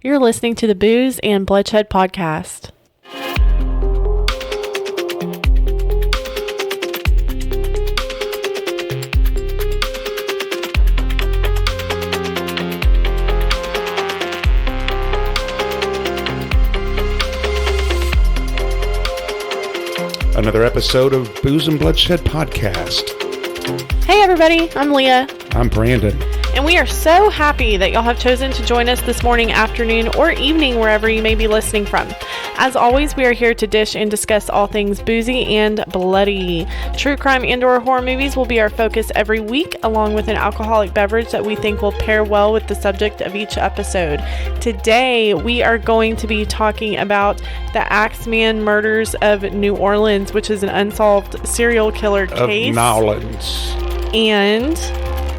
You're listening to the Booze and Bloodshed podcast. Another episode of Booze and Bloodshed podcast. Hey everybody, I'm Leah. I'm Brandon. And we are so happy that y'all have chosen to join us this morning, afternoon, or evening, wherever you may be listening from. As always, we are here to dish and discuss all things boozy and bloody. True crime and/or horror movies will be our focus every week, along with an alcoholic beverage that we think will pair well with the subject of each episode. Today, we are going to be talking about the Axeman murders of New Orleans, which is an unsolved serial killer case. Of Nowlands. And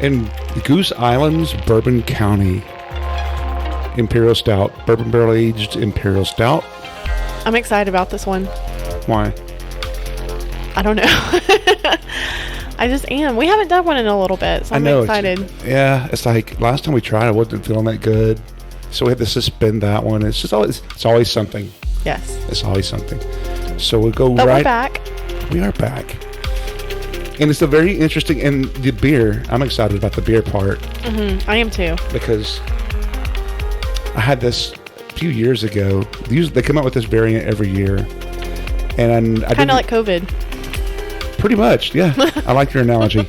in Goose Islands, Bourbon County. Imperial Stout. Bourbon barrel aged Imperial Stout. I'm excited about this one. Why? I don't know. I just am. We haven't done one in a little bit, so I'm excited. It's like last time we tried, I wasn't feeling that good. So we had to suspend that one. It's always something. Yes. It's always something. So we'll go but we're back. We are back. And it's a very interesting, and the beer, I'm excited about the beer part. Mm-hmm. I am too. Because I had this a few years ago. They come out with this variant every year. And I kind of like COVID. Pretty much, yeah. I like your analogy.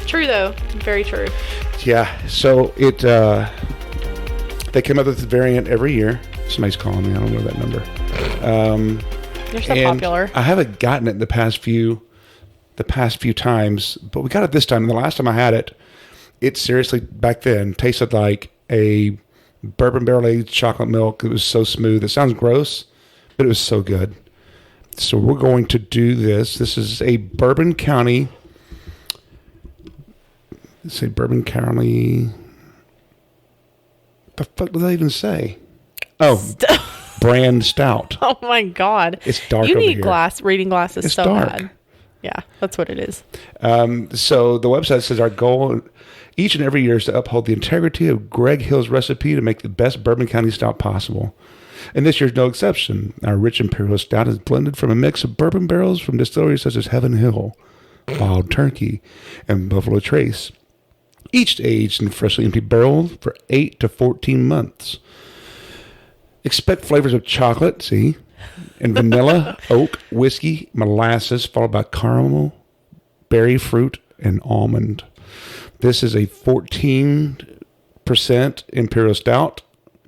True though. Very true. Yeah. So they come out with this variant every year. Somebody's calling me. I don't know that number. You're so popular. I haven't gotten it the past few times, but we got it this time. And the last time I had it, it seriously back then tasted like a bourbon barrel aged chocolate milk. It was so smooth. It sounds gross, but it was so good. So we're going to do this. This is a Bourbon County. Let's say Bourbon County. The fuck does that even say? Oh. Brand Stout. Oh my God. It's dark. You over need here. reading glasses. It's so dark. bad. Yeah, that's what it is. So the website says our goal each and every year is to uphold the integrity of Greg Hill's recipe to make the best Bourbon County Stout possible. And this year's no exception. Our rich Imperial Stout is blended from a mix of bourbon barrels from distilleries such as Heaven Hill, Wild Turkey, and Buffalo Trace. Each aged in freshly emptied barrels for 8 to 14 months. Expect flavors of chocolate, and vanilla, oak, whiskey, molasses, followed by caramel, berry fruit, and almond. This is a 14% Imperial Stout,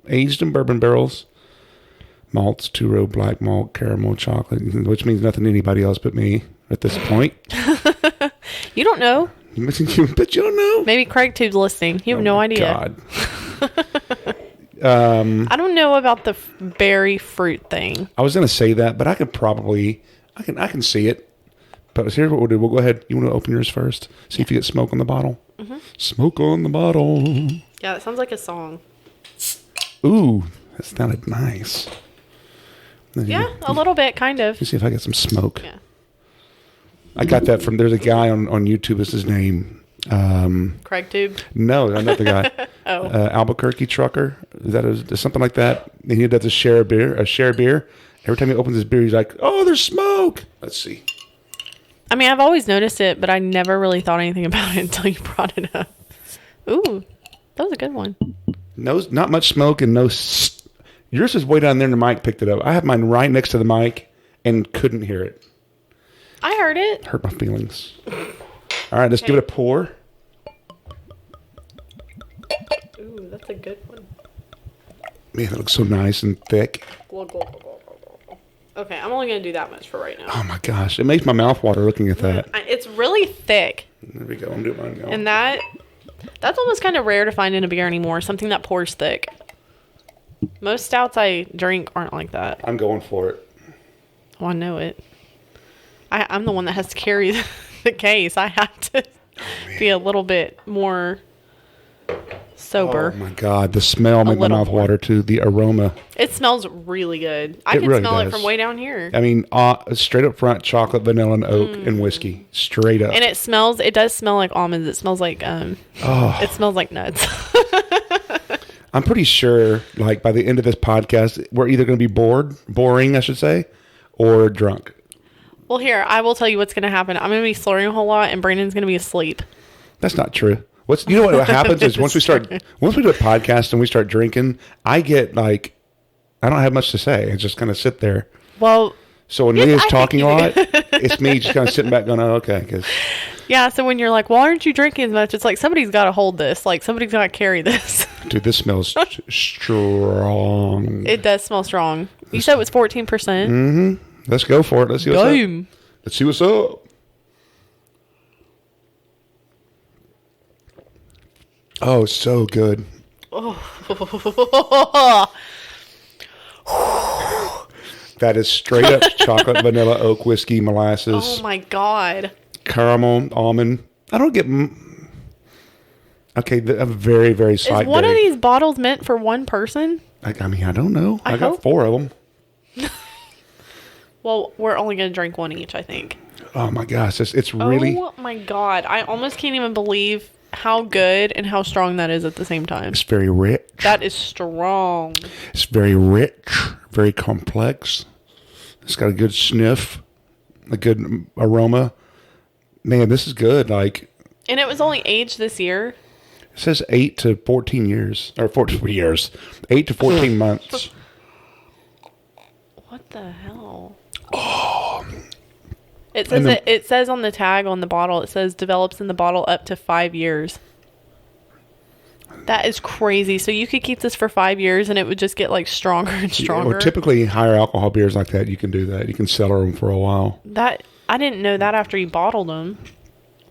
aged in bourbon barrels. Malts, two-row black malt, caramel, chocolate, which means nothing to anybody else but me at this point. You don't know. But you don't know. Maybe Craig Tube's listening. You have no idea. God. I don't know about the berry fruit thing. I was going to say that, but I could probably, I can see it. But here's what we'll do. We'll go ahead. You want to open yours first? See if you get smoke on the bottle. Mm-hmm. Smoke on the bottle. Yeah, it sounds like a song. Ooh, that sounded nice. Yeah, a little bit, kind of. Let me see if I get some smoke. Yeah. I got that from, there's a guy on YouTube. What's his name? Craig Tube? No, not the guy. Oh. Albuquerque Trucker. Is that something like that? And he does a share beer. Every time he opens his beer, he's like, "Oh, there's smoke." Let's see. I mean, I've always noticed it, but I never really thought anything about it until you brought it up. Ooh, that was a good one. No, not much smoke and no. Yours is way down there, and the mic picked it up. I have mine right next to the mic and couldn't hear it. I heard it. Hurt my feelings. All right, let's give it a pour. Ooh, that's a good one. Man, that looks so nice and thick. Okay, I'm only going to do that much for right now. Oh my gosh, it makes my mouth water looking at that. It's really thick. There we go. I'm doing mine now. And that's almost kind of rare to find in a beer anymore, something that pours thick. Most stouts I drink aren't like that. I'm going for it. Oh, I know it. I'm the one that has to carry the case. I have to be a little bit more sober. Oh my God, the smell made my mouth water too. The aroma. It smells really good. I can really smell does. it from way down here. I mean, straight up front, chocolate, vanilla, and oak, and whiskey. Straight up. And it does smell like almonds. It smells like, it smells like nuts. I'm pretty sure, like, by the end of this podcast, we're either going to be boring, I should say, or drunk. Well, here, I will tell you what's going to happen. I'm going to be slurring a whole lot, and Brandon's going to be asleep. That's not true. You know what happens is once we do a podcast and we start drinking, I get like, I don't have much to say. I just kind of sit there. Well, so when Leah's talking a lot, it's me just kind of sitting back going, oh, okay. Yeah, so when you're like, well, aren't you drinking as much? It's like, somebody's got to hold this. Like, somebody's got to carry this. Dude, this smells strong. It does smell strong. You said it was 14%? Mm-hmm. Let's go for it. Let's see what's up. Let's see what's up. Oh, so good. That is straight up chocolate, vanilla, oak, whiskey, molasses. Oh, my God. Caramel, almond. I don't get... Okay, a very, very slight. Is one of these bottles meant for one person? I mean, I don't know. I got 4 of them. Well, we're only going to drink one each, I think. Oh, my gosh. It's really... Oh, my God. I almost can't even believe how good and how strong that is at the same time. It's very rich. That is strong. It's very rich, very complex. It's got a good sniff, a good aroma. Man, this is good. Like, and it was only aged this year. It says 8 to 14 years, or 14 years, 8 to 14 months. What the hell? Oh. It says it says on the tag on the bottle, it says develops in the bottle up to 5 years. That is crazy. So you could keep this for 5 years and it would just get like stronger and stronger. Yeah, well, typically higher alcohol beers like that, you can do that. You can cellar them for a while. That I didn't know that after you bottled them.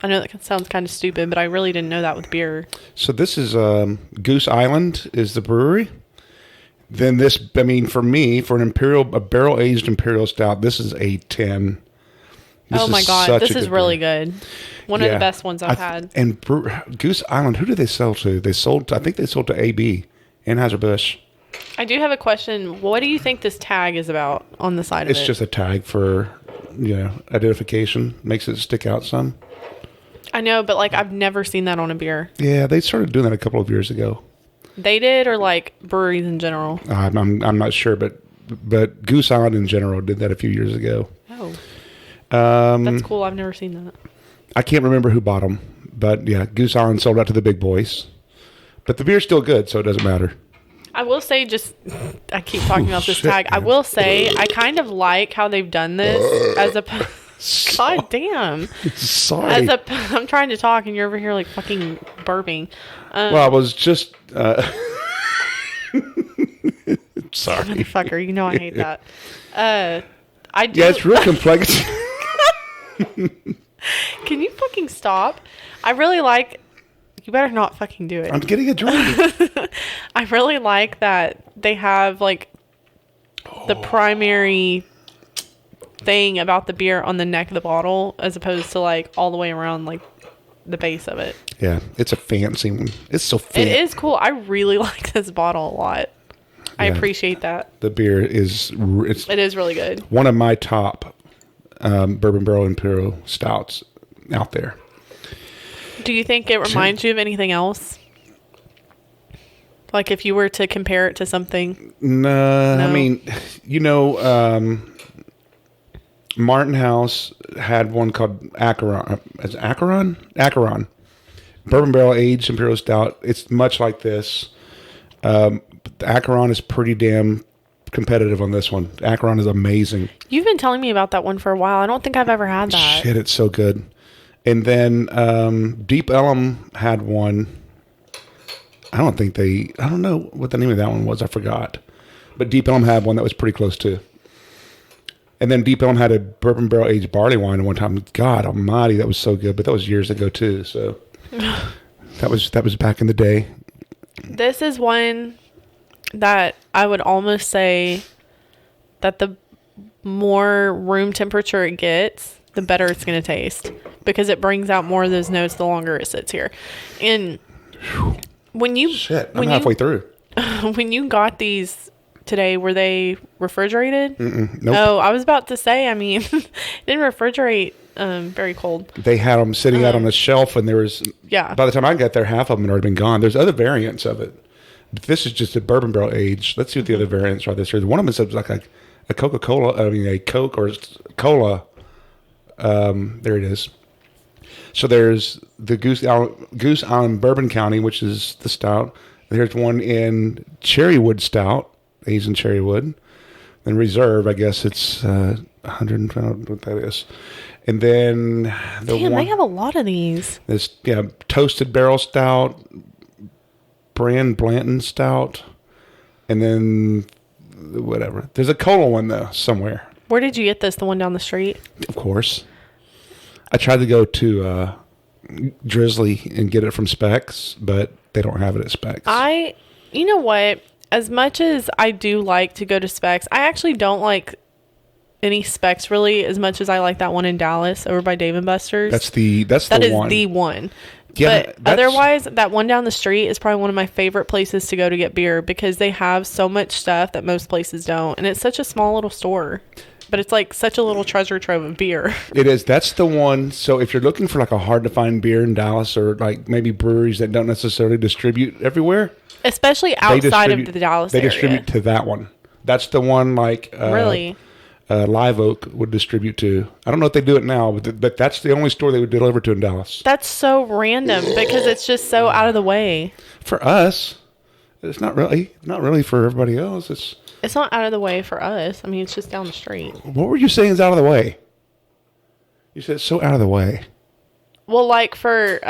I know that sounds kind of stupid, but I really didn't know that with beer. So this is Goose Island is the brewery. Then this, I mean, for me, for a barrel-aged Imperial Stout, this is a 10. Oh my God, this is really good. One of the best ones I've had. And Goose Island, who do they sell to? I think they sold to AB, Anheuser-Busch. I do have a question. What do you think this tag is about on the side of it? It's just a tag for, identification. Makes it stick out some. I know, but like I've never seen that on a beer. Yeah, they started doing that a couple of years ago. They did, or like breweries in general? I'm not sure, but Goose Island in general did that a few years ago. Oh. That's cool. I've never seen that. I can't remember who bought them, but yeah, Goose Island sold out to the big boys. But the beer's still good, so it doesn't matter. I will say, I keep talking about this tag. Man. I will say, I kind of like how they've done this as a... God damn. Sorry. I'm trying to talk and you're over here like fucking burping. Well, I was just... Sorry. Motherfucker, you know I hate that. I do... Yeah, it's real complex. Can you fucking stop? I really like... You better not fucking do it. I'm getting a drink. I really like that they have like the primary thing about the beer on the neck of the bottle as opposed to like all the way around like the base of it. Yeah, it's a fancy one. It's so fancy. It is cool. I really like this bottle a lot. Yeah, I appreciate that. The beer is... It is really good. One of my top Bourbon Barrel Imperial Stouts out there. Do you think it reminds you of anything else? Like if you were to compare it to something? No. I mean, Martin House had one called Acheron. Is it Acheron? Acheron. Bourbon Barrel Aged Imperial Stout. It's much like this. The Acheron is pretty damn competitive on this one. Acheron is amazing. You've been telling me about that one for a while. I don't think I've ever had that. Shit, it's so good. And then Deep Ellum had one. I don't know what the name of that one was. I forgot. But Deep Ellum had one that was pretty close too. And then Deep Ellum had a bourbon barrel aged barley wine one time. God almighty, that was so good. But that was years ago too. So that was back in the day. This is one that I would almost say that the more room temperature it gets, the better it's going to taste because it brings out more of those notes the longer it sits here. And when you... Shit, I'm halfway through. When you got these today, were they refrigerated? Nope. Oh, I was about to say, I mean, it didn't refrigerate very cold. They had them sitting out on the shelf and there was... Yeah. By the time I got there, half of them had already been gone. There's other variants of it. But this is just a bourbon barrel aged. Let's see what the other variants are this year. One of them is like a Coca-Cola. I mean, a Coke or cola. There it is. So there's the Goose Island Bourbon County, which is the stout. There's one in Cherrywood Stout, aged in Cherrywood. Then Reserve, I guess it's 100. I don't know what that is. And then they have a lot of these. This Toasted Barrel Stout, Brand Blanton Stout, and then whatever. There's a cola one though somewhere. Where did you get this? The one down the street? Of course. I tried to go to Drizzly and get it from Specs, but they don't have it at Specs. You know what? As much as I do like to go to Specs, I actually don't like any Specs really as much as I like that one in Dallas over by Dave & Buster's. That is the one. Yeah, but otherwise, that one down the street is probably one of my favorite places to go to get beer because they have so much stuff that most places don't. And it's such a small little store. But it's like such a little treasure trove of beer. It is. That's the one. So if you're looking for like a hard to find beer in Dallas or like maybe breweries that don't necessarily distribute everywhere. Especially outside of the Dallas area. They distribute to that one. That's the one like really? Live Oak would distribute to. I don't know if they do it now, but that's the only store they would deliver to in Dallas. That's so random because it's just so out of the way. For us, it's not really for everybody else. It's not out of the way for us. I mean, it's just down the street. What were you saying is out of the way? You said it's so out of the way. Well, like for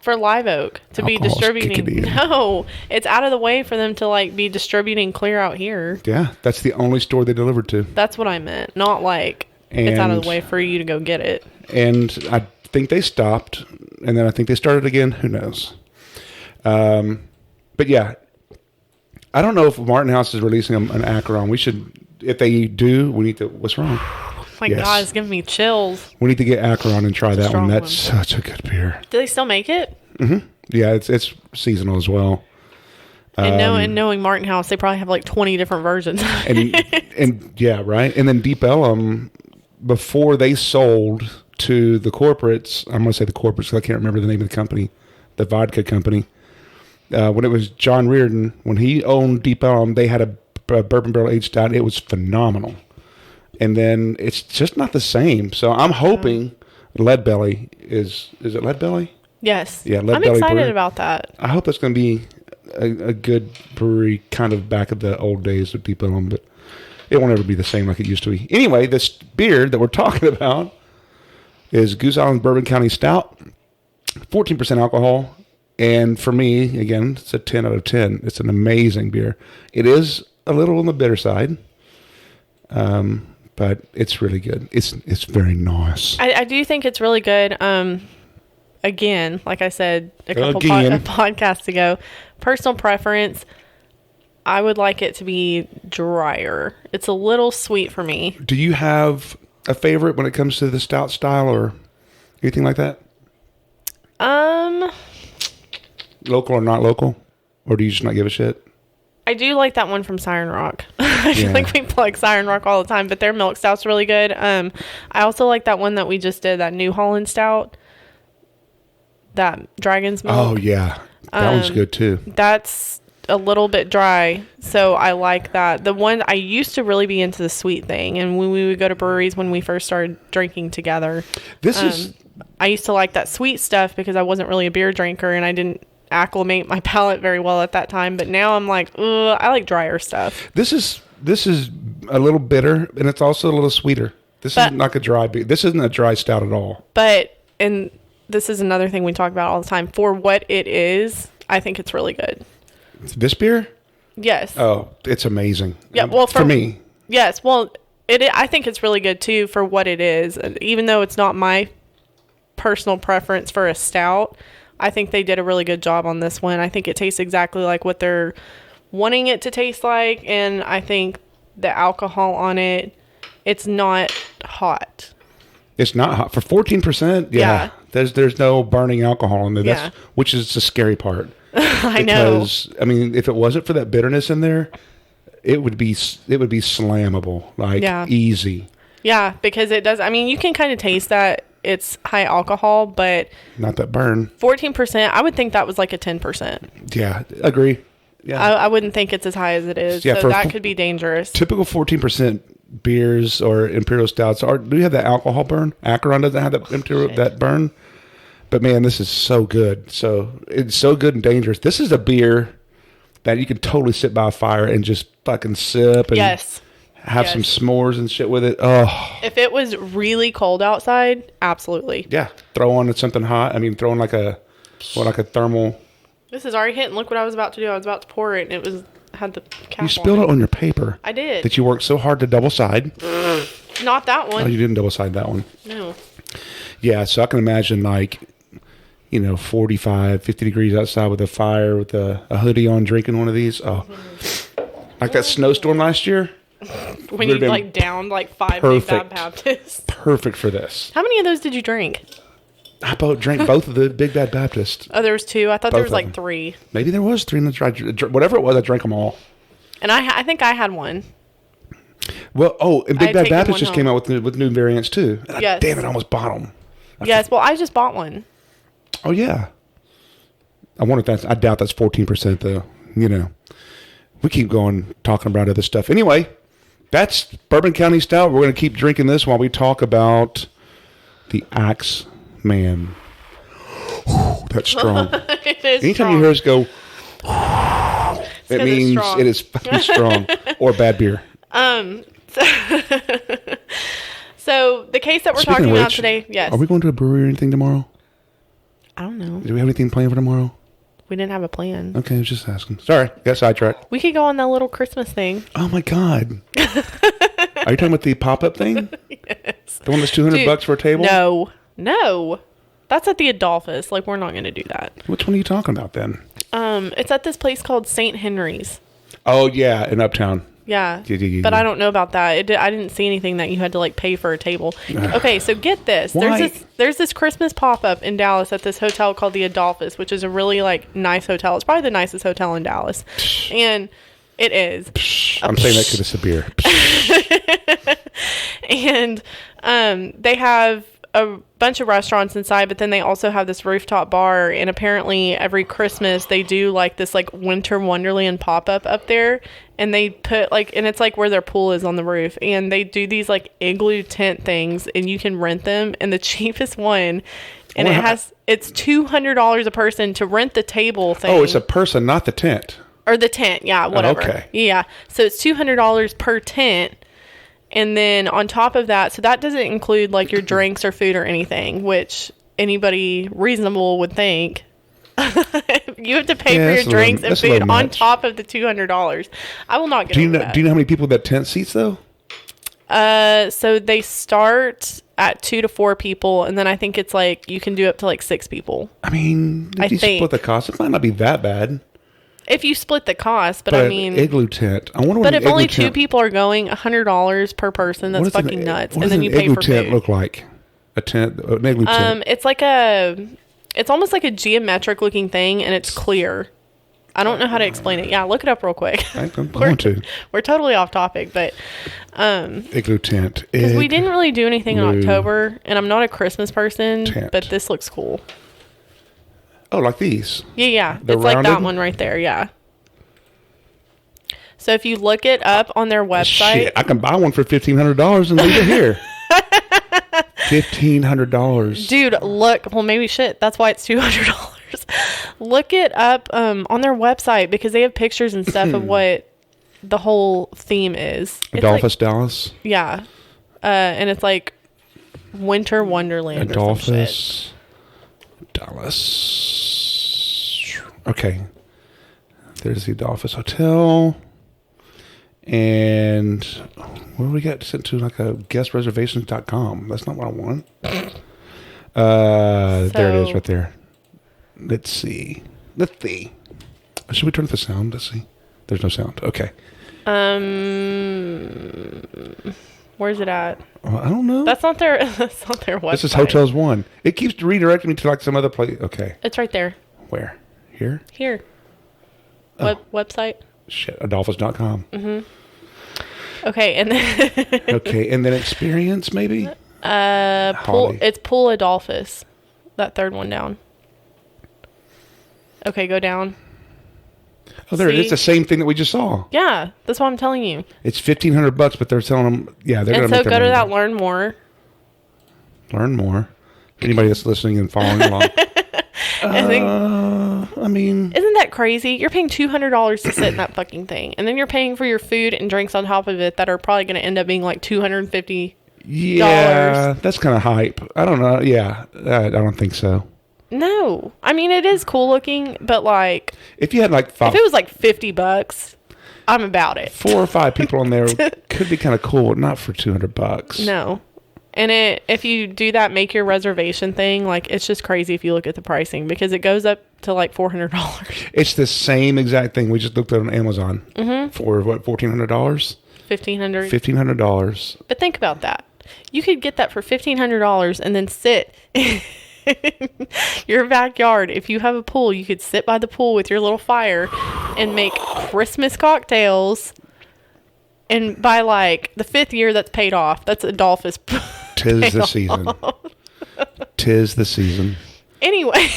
Live Oak to be distributing. No, it's out of the way for them to like be distributing clear out here. Yeah, that's the only store they delivered to. That's what I meant. Not like it's out of the way for you to go get it. And I think they stopped, and then I think they started again. Who knows? But yeah. I don't know if Martin House is releasing an Acheron. We should, if they do, we need to. What's wrong? My God, it's giving me chills. We need to get Acheron and try that one. That's such a good beer. Do they still make it? Mm-hmm. Yeah, it's seasonal as well. And knowing Martin House, they probably have like 20 different versions. and yeah, right. And then Deep Ellum, before they sold to the corporates, I'm going to say the corporates because I can't remember the name of the company, the vodka company. When it was John Reardon, when he owned Deep Ellum, they had a bourbon barrel aged stout. It was phenomenal. And then it's just not the same. So I'm hoping Lead Belly is it Lead Belly? Yes. Yeah, I'm excited about that. I hope that's going to be a good brewery, kind of back of the old days of Deep Ellum, but it won't ever be the same like it used to be. Anyway, this beer that we're talking about is Goose Island Bourbon County Stout, 14% alcohol. And for me, again, it's a 10 out of 10. It's an amazing beer. It is a little on the bitter side, but it's really good. It's very nice. I do think it's really good. Again, like I said a couple podcasts ago, personal preference, I would like it to be drier. It's a little sweet for me. Do you have a favorite when it comes to the stout style or anything like that? Local or not local? Or do you just not give a shit? I do like that one from Siren Rock. I feel like we plug Siren Rock all the time, but their milk stout's really good. I also like that one that we just did, that New Holland stout. That Dragon's Milk. Oh, yeah. That one's good, too. That's a little bit dry, so I like that. The one, I used to really be into the sweet thing, and when we would go to breweries when we first started drinking together, I used to like that sweet stuff because I wasn't really a beer drinker, and I didn't acclimate my palate very well at that time. But now I'm like, ugh, I like drier stuff. This is a little bitter, and it's also a little sweeter. This is not a dry beer. This isn't a dry stout at all. And this is another thing we talk about all the time. For what it is, I think it's really good. This beer? Yes. Oh, it's amazing. Yeah, well, for me. Yes, well, I think it's really good too for what it is. Even though it's not my personal preference for a stout, I think they did a really good job on this one. I think it tastes exactly like what they're wanting it to taste like, and I think the alcohol on it, it's not hot. It's not hot. For 14%, yeah. There's no burning alcohol in there, which is the scary part. I know. Because, I mean, if it wasn't for that bitterness in there, it would be slammable, easy. Yeah, because it does. I mean, you can kind of taste that it's high alcohol, but not that burn. 14%, I would think that was like a 10%. Yeah, agree. Yeah, I wouldn't think it's as high as it is. Yeah, so for that could be dangerous. Typical 14% beers or Imperial Stouts do you have that alcohol burn? Acheron doesn't have that burn. But man, this is so good. So it's so good and dangerous. This is a beer that you can totally sit by a fire and just fucking sip and have some s'mores and shit with it. Oh, if it was really cold outside, absolutely. Yeah, throw on something hot. I mean, throw on like a thermal. This is already hitting. Look what I was about to do. I was about to pour it, and it had the cap. You spilled it on your paper. I did. That you worked so hard to double side. Not that one. Oh, you didn't double side that one. No. Yeah, so I can imagine 45, 50 degrees outside with a fire with a hoodie on, drinking one of these. Oh, like that snowstorm last year. When you downed 5 Big Bad Baptists. Perfect for this. How many of those did you drink? I drank both of the Big Bad Baptist. Oh, there was 2. I thought there was 3. Maybe there was 3 in the whatever it was. I drank them all. And I think I had one. Well, and Big Bad Baptist just came out with new variants too. Yes. Damn it! I almost bought them. Yes. Well, I just bought one. Oh yeah. I wonder if that's. I doubt that's 14% though. We keep going talking about other stuff. Anyway, that's Bourbon County Stout. We're going to keep drinking this while we talk about the Axeman. That's strong. It is Anytime strong. you hear us go, it means it is fucking strong or bad beer. So the case that we're Speaking talking of which, about today, yes. Are we going to a brewery or anything tomorrow? I don't know. Do we have anything planned for tomorrow? We didn't have a plan. Okay, I was just asking. Sorry, got sidetracked. We could go on that little Christmas thing. Oh my God. Are you talking about the pop-up thing? Yes. The one that's $200 for a table? No. That's at the Adolphus. We're not going to do that. Which one are you talking about then? It's at this place called St. Henry's. Oh yeah, in Uptown. Yeah. But I don't know about that. I didn't see anything that you had to pay for a table. Okay, so get this. Why? There's this Christmas pop-up in Dallas at this hotel called the Adolphus, which is a really nice hotel. It's probably the nicest hotel in Dallas. And it is. I'm saying that because it's a beer. And they have a bunch of restaurants inside, but then they also have this rooftop bar, and apparently every Christmas they do this winter wonderland pop-up up there, and they put and it's where their pool is on the roof, and they do these igloo tent things, and you can rent them, and the cheapest one, and it's $200 a person to rent the table thing. Oh, it's a person, not the tent. Or the tent, yeah, whatever. Okay. Yeah, so it's $200 per tent. And then on top of that, so that doesn't include your drinks or food or anything, which anybody reasonable would think. You have to pay for your drinks and food on top of the $200. I will not get into that. Do you know how many people that tent seats though? So they start at 2 to 4 people, and then I think it's you can do up to 6 people. I mean, if you split the cost, it might not be that bad. If you split the cost, but I mean, igloo tent. I wonder what. But if only 2 people are going, $100 per person. That's fucking nuts. And then you pay for food. What does an igloo tent look like? An igloo tent. It's almost like a geometric looking thing, and it's clear. I don't know how to explain it. Yeah, look it up real quick. I'm going to. We're totally off topic, but igloo tent. Because we didn't really do anything in October, and I'm not a Christmas person, but this looks cool. Oh, like these? Yeah. It's like that one right there, yeah. So if you look it up on their website... Shit, I can buy one for $1,500 and leave it here. $1,500. Dude, look. Well, maybe shit. That's why it's $200. Look it up on their website because they have pictures and stuff of what the whole theme is. Adolphus, Dallas? Yeah. And it's Winter Wonderland Adolphus. or some shit. Dallas. Okay. There's the Adolphus Hotel. And where do we get sent to a guestreservations.com? That's not what I want. There it is right there. Let's see. Should we turn off the sound? Let's see. There's no sound. Okay. Where's it at? I don't know. That's not their website. This is Hotels One. It keeps redirecting me to some other place. Okay. It's right there. Where? Here? Here. Website? Shit. Adolphus.com. Mm-hmm. Okay, and then... Okay, and then experience, maybe? It's Pool Adolphus. That third one down. Okay, go down. Oh, there it is. The same thing that we just saw. Yeah, that's what I'm telling you. It's $1,500, but they're telling them, yeah, they're going to make so go to that Learn More. Learn More. Anybody that's listening and following along. I mean, isn't that crazy? You're paying $200 to sit in that fucking thing, and then you're paying for your food and drinks on top of it that are probably going to end up being like $250. Yeah, that's kind of hype. I don't know. Yeah, I don't think so. No, I mean it is cool looking, but like if you had like if it was like $50, I'm about it. 4 or 5 people in there could be kind of cool, but not for $200. No, and if you do that, make your reservation thing. Like it's just crazy if you look at the pricing because it goes up to like $400. It's the same exact thing we just looked at on Amazon for what $1,400, $1,500. But think about that. You could get that for $1,500 and then sit in your backyard. If you have a pool, you could sit by the pool with your little fire and make Christmas cocktails. And by like the 5th year, that's paid off. That's Adolphus. Tis the season. Tis the season. Anyway.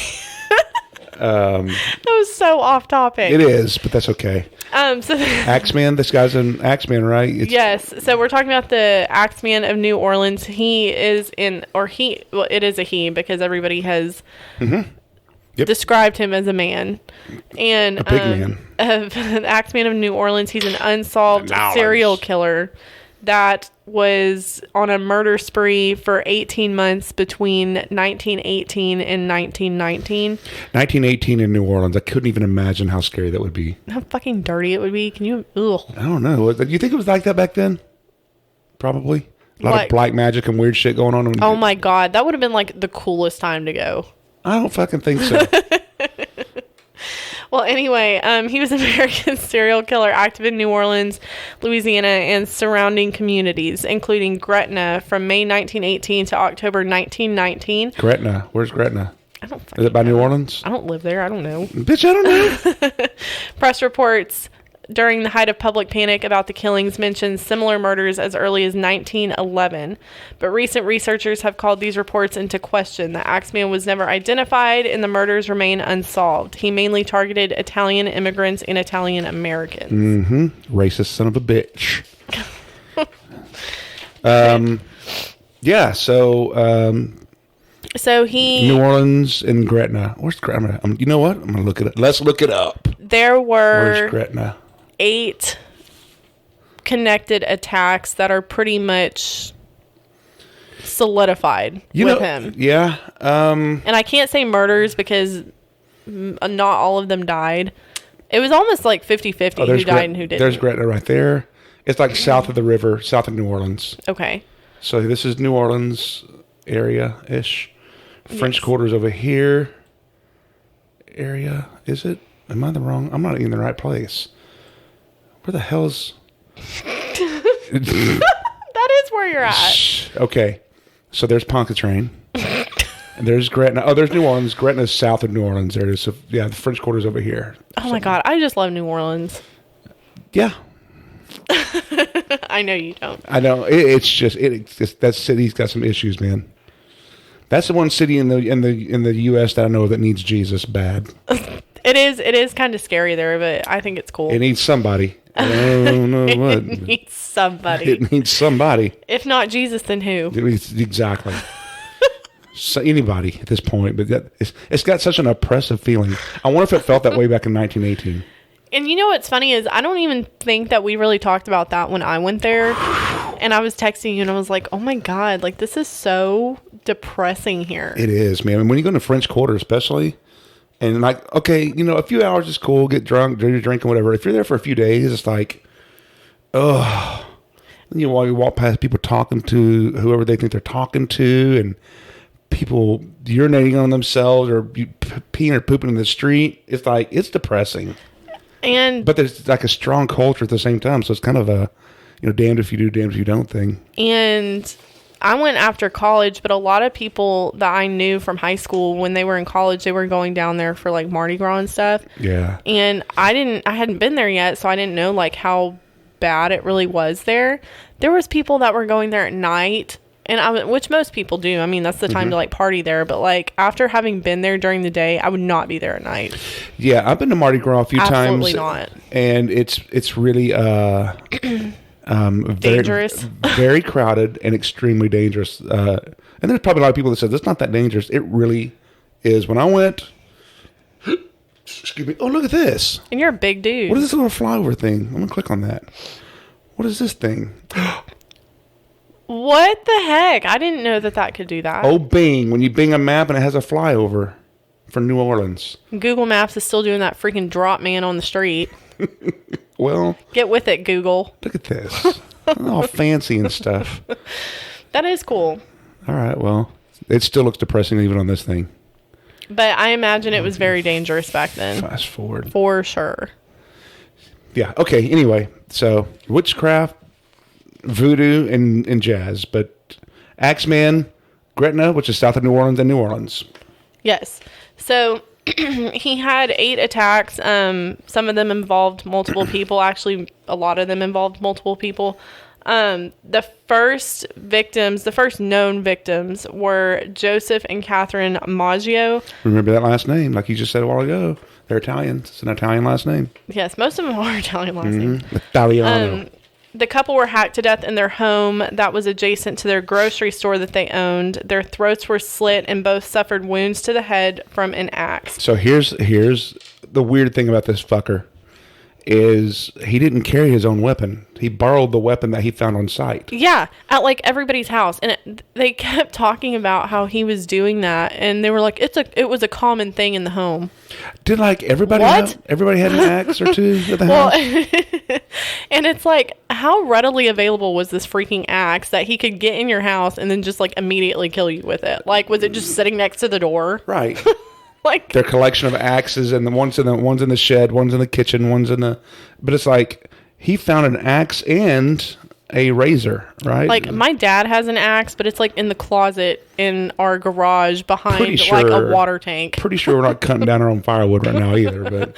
That was so off topic. It is, but that's okay. So Axeman, this guy's an Axeman, right? Yes. So we're talking about the Axeman of New Orleans. It is a he because everybody has described him as a man. And a big man. The Axeman of New Orleans, he's an unsolved serial killer that was on a murder spree for 18 months between 1918 and 1919. 1918 in New Orleans. I couldn't even imagine how scary that would be. How fucking dirty it would be. Can you? Ugh. I don't know. Do you think it was like that back then? Probably. A lot of black magic and weird shit going on. Oh my God. That would have been like the coolest time to go. I don't fucking think so. Well, anyway, he was an American serial killer active in New Orleans, Louisiana, and surrounding communities, including Gretna from May 1918 to October 1919. Gretna? Where's Gretna? I don't Is it by New Orleans? I don't live there. I don't know. Bitch, I don't know. Press reports during the height of public panic about the killings mentioned similar murders as early as 1911. But recent researchers have called these reports into question. The Axeman was never identified and the murders remain unsolved. He mainly targeted Italian immigrants and Italian Americans. Racist son of a bitch. Yeah, so he... New Orleans and Gretna. Where's Gretna? You know what? I'm going to look it up. Let's look it up. There were... Where's Gretna? 8 connected attacks that are pretty much solidified with him. Yeah. And I can't say murders because not all of them died. It was almost like 50-50 who died and who didn't. There's Gretna right there. It's like south of the river, south of New Orleans. Okay. So this is New Orleans area-ish. French Quarter's over here. Area, is it? Am I I'm not in the right place. Where the hell's... That is where you're at. Okay. So there's Pontchartrain. And there's Gretna. Oh, there's New Orleans. Gretna's south of New Orleans. There it is. So, yeah, the French Quarter's over here. Oh, my God. I just love New Orleans. Yeah. I know you don't. I know. It's just that city's got some issues, man. That's the one city in the U.S. that I know that needs Jesus bad. It is kind of scary there, but I think it's cool. It needs somebody. I don't know what. It needs somebody. It needs somebody. If not Jesus, then who? Exactly. So anybody at this point, but it's got such an oppressive feeling. I wonder if it felt that way back in 1918. And you know what's funny is I don't even think that we really talked about that when I went there. And I was texting you and I was like, oh my God, like this is so depressing here. It is, man. And when you go to French Quarter especially, and like, okay, a few hours is cool, get drunk, do your drink and whatever. If you're there for a few days, it's like, ugh. You walk past people talking to whoever they think they're talking to, and people urinating on themselves or peeing or pooping in the street. It's like, it's depressing. But there's like a strong culture at the same time. So it's kind of a, damned if you do, damned if you don't thing. And I went after college, but a lot of people that I knew from high school, when they were in college, they were going down there for like Mardi Gras and stuff. Yeah. And I hadn't been there yet, so I didn't know like how bad it really was there. There was people that were going there at night And which most people do. I mean, that's the time to like party there. But like after having been there during the day, I would not be there at night. Yeah, I've been to Mardi Gras a few times. Absolutely not. And it's really Dangerous. very crowded and extremely dangerous. And there's probably a lot of people that said it's not that dangerous. It really is. When I went, excuse me. Oh, look at this. And you're a big dude. What is this little flyover thing? I'm gonna click on that. What is this thing? What the heck? I didn't know that could do that. Oh, Bing. When you Bing a map and it has a flyover for New Orleans. Google Maps is still doing that freaking drop man on the street. Well. Get with it, Google. Look at this. All fancy and stuff. That is cool. All right. Well, it still looks depressing even on this thing. But I imagine it was very dangerous back then. Fast forward. For sure. Yeah. Okay. Anyway. So, witchcraft, voodoo, and jazz. But Axeman, Gretna, which is south of New Orleans, and New Orleans. Yes. So, he had 8 attacks. Some of them involved multiple people. Actually, a lot of them involved multiple people. The first known victims were Joseph and Catherine Maggio. Remember that last name, like you just said a while ago. They're Italian. It's an Italian last name. Yes, most of them are Italian last name. Italiano. The couple were hacked to death in their home that was adjacent to their grocery store that they owned. Their throats were slit and both suffered wounds to the head from an axe. So here's the weird thing about this fucker is he didn't carry his own weapon. He borrowed the weapon that he found on site. Yeah, at like everybody's house. And they kept talking about how he was doing that. And they were like, it was a common thing in the home. Did like everybody everybody had an axe or two at the house? And it's like, how readily available was this freaking axe that he could get in your house and then just like immediately kill you with it? Like, was it just sitting next to the door? Right. Like their collection of axes, and the one's in the shed, one's in the kitchen, but it's like he found an axe and a razor, right? Like my dad has an axe, but it's like in the closet in our garage behind like a water tank. Pretty sure we're not cutting down our own firewood right now either, but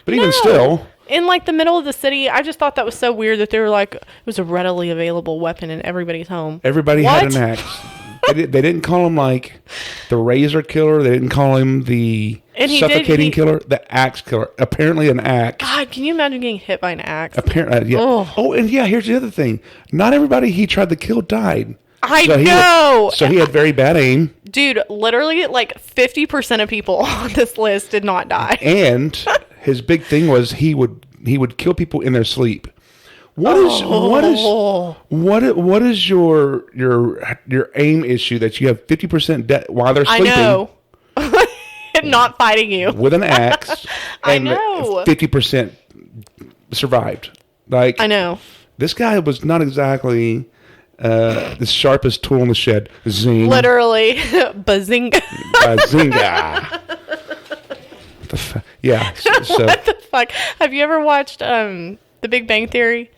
even still. In like the middle of the city, I just thought that was so weird that they were like, it was a readily available weapon in everybody's home. Everybody had an axe. They didn't call him like the razor killer. They didn't call him the suffocating killer. The axe killer. Apparently an axe. God, can you imagine getting hit by an axe? Apparently, yeah. Oh, and yeah, here's the other thing. Not everybody he tried to kill died. I know. So he had very bad aim. Dude, literally like 50% of people on this list did not die. And his big thing was he would kill people in their sleep. What is your aim issue that you have 50% death while they're sleeping? I know. Not fighting you with an axe. I know. 50% survived. Like I know. This guy was not exactly the sharpest tool in the shed. Zing. Literally, bazinga. Bazinga. Yeah. So what the fuck? Have you ever watched The Big Bang Theory?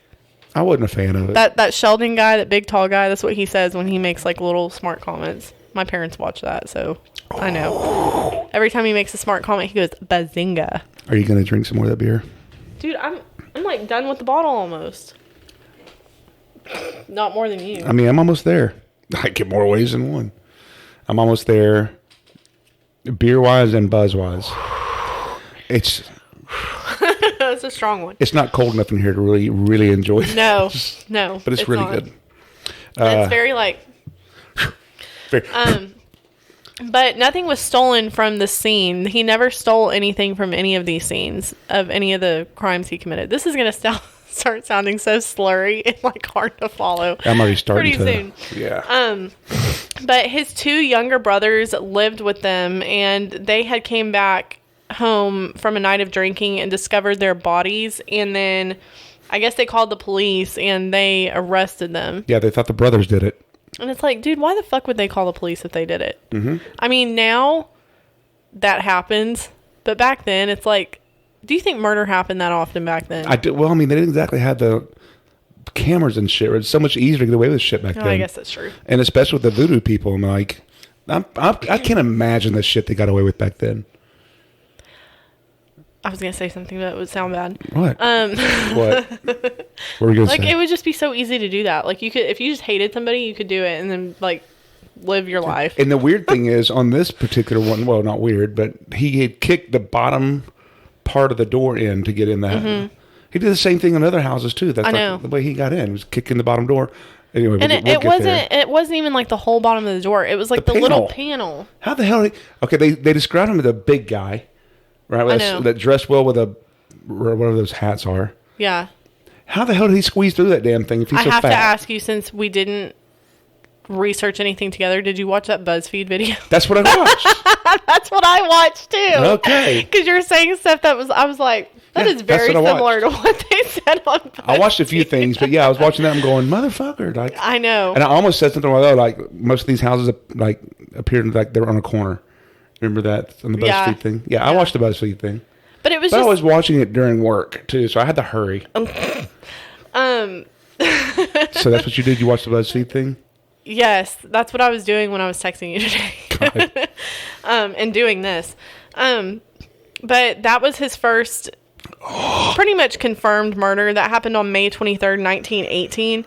I wasn't a fan of it. That Sheldon guy, that big tall guy, that's what he says when he makes like little smart comments. My parents watch that, so I know. Every time he makes a smart comment, he goes, bazinga. Are you going to drink some more of that beer? Dude, I'm like done with the bottle almost. Not more than you. I mean, I'm almost there. I get more ways than one. I'm almost there beer-wise and buzz-wise. It's a strong one. It's not cold enough in here to really, really enjoy it. No. But it's really good. It's very like... But nothing was stolen from the scene. He never stole anything from any of these scenes of any of the crimes he committed. This is going to start sounding so slurry and like hard to follow. I'm already starting pretty soon. Yeah. But his 2 younger brothers lived with them, and they had came back home from a night of drinking and discovered their bodies, and then I guess they called the police and they arrested them. Yeah, they thought the brothers did it. And it's like, dude, why the fuck would they call the police if they did it? Mm-hmm. I mean, now that happens, but back then it's like, do you think murder happened that often back then? Well, I mean, they didn't exactly have the cameras and shit. It's so much easier to get away with shit back then. I guess that's true. And especially with the voodoo people, I'm like, I can't imagine the shit they got away with back then. I was gonna say something, but it would sound bad. What? What? What were you gonna Like, say? it would just be so easy to do that. Like, you could, if you just hated somebody, you could do it and then, like, live your life. And the weird thing is, on this particular one, well, not weird, but he had kicked the bottom part of the door in to get in that. Mm-hmm. He did the same thing in other houses too. That's like the way he got in. He was kicking the bottom door. Anyway, and it wasn't even like the whole bottom of the door. It was like the little panel. How the hell? Okay, they described him as a big guy, right? I know. That dressed well with whatever those hats are. Yeah. How the hell did he squeeze through that damn thing if he's so fat? I have to ask you, since we didn't research anything together, did you watch that BuzzFeed video? That's what I watched. That's what I watched too. Okay. Because you're saying stuff that I was like, that is very similar to what they said on BuzzFeed. I watched a few things, but yeah, I was watching that and going, motherfucker. Like, I know. And I almost said something like most of these houses like appeared like they were on a corner. Remember that on the BuzzFeed thing? Yeah, I watched the BuzzFeed thing. But it was I was watching it during work too, so I had to hurry. So that's what you did? You watched the BuzzFeed thing? Yes, that's what I was doing when I was texting you today. And doing this. But that was his first pretty much confirmed murder. That happened on May 23rd, 1918.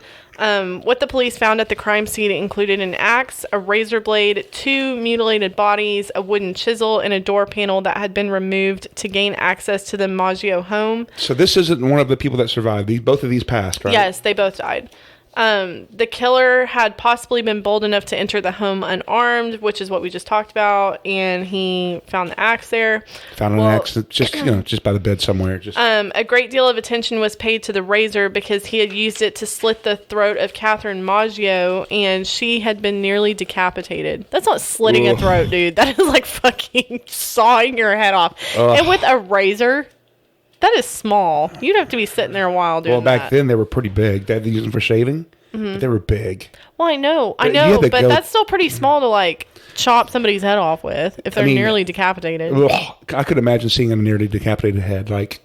What the police found at the crime scene included an axe, a razor blade, 2 mutilated bodies, a wooden chisel, and a door panel that had been removed to gain access to the Maggio home. So this isn't one of the people that survived. Both of these passed, right? Yes, they both died. The killer had possibly been bold enough to enter the home unarmed, which is what we just talked about, and he found the axe there. Found an axe just by the bed somewhere. A great deal of attention was paid to the razor because he had used it to slit the throat of Catherine Maggio, and she had been nearly decapitated. That's not slitting a throat, dude. That is like fucking sawing your head off. And with a razor, that is small. You'd have to be sitting there a while doing that. Well, back then they were pretty big. They had to use them for shaving, but they were big. Well, I know, but that's still pretty small to like chop somebody's head off with if they're nearly decapitated. I could imagine seeing a nearly decapitated head. Like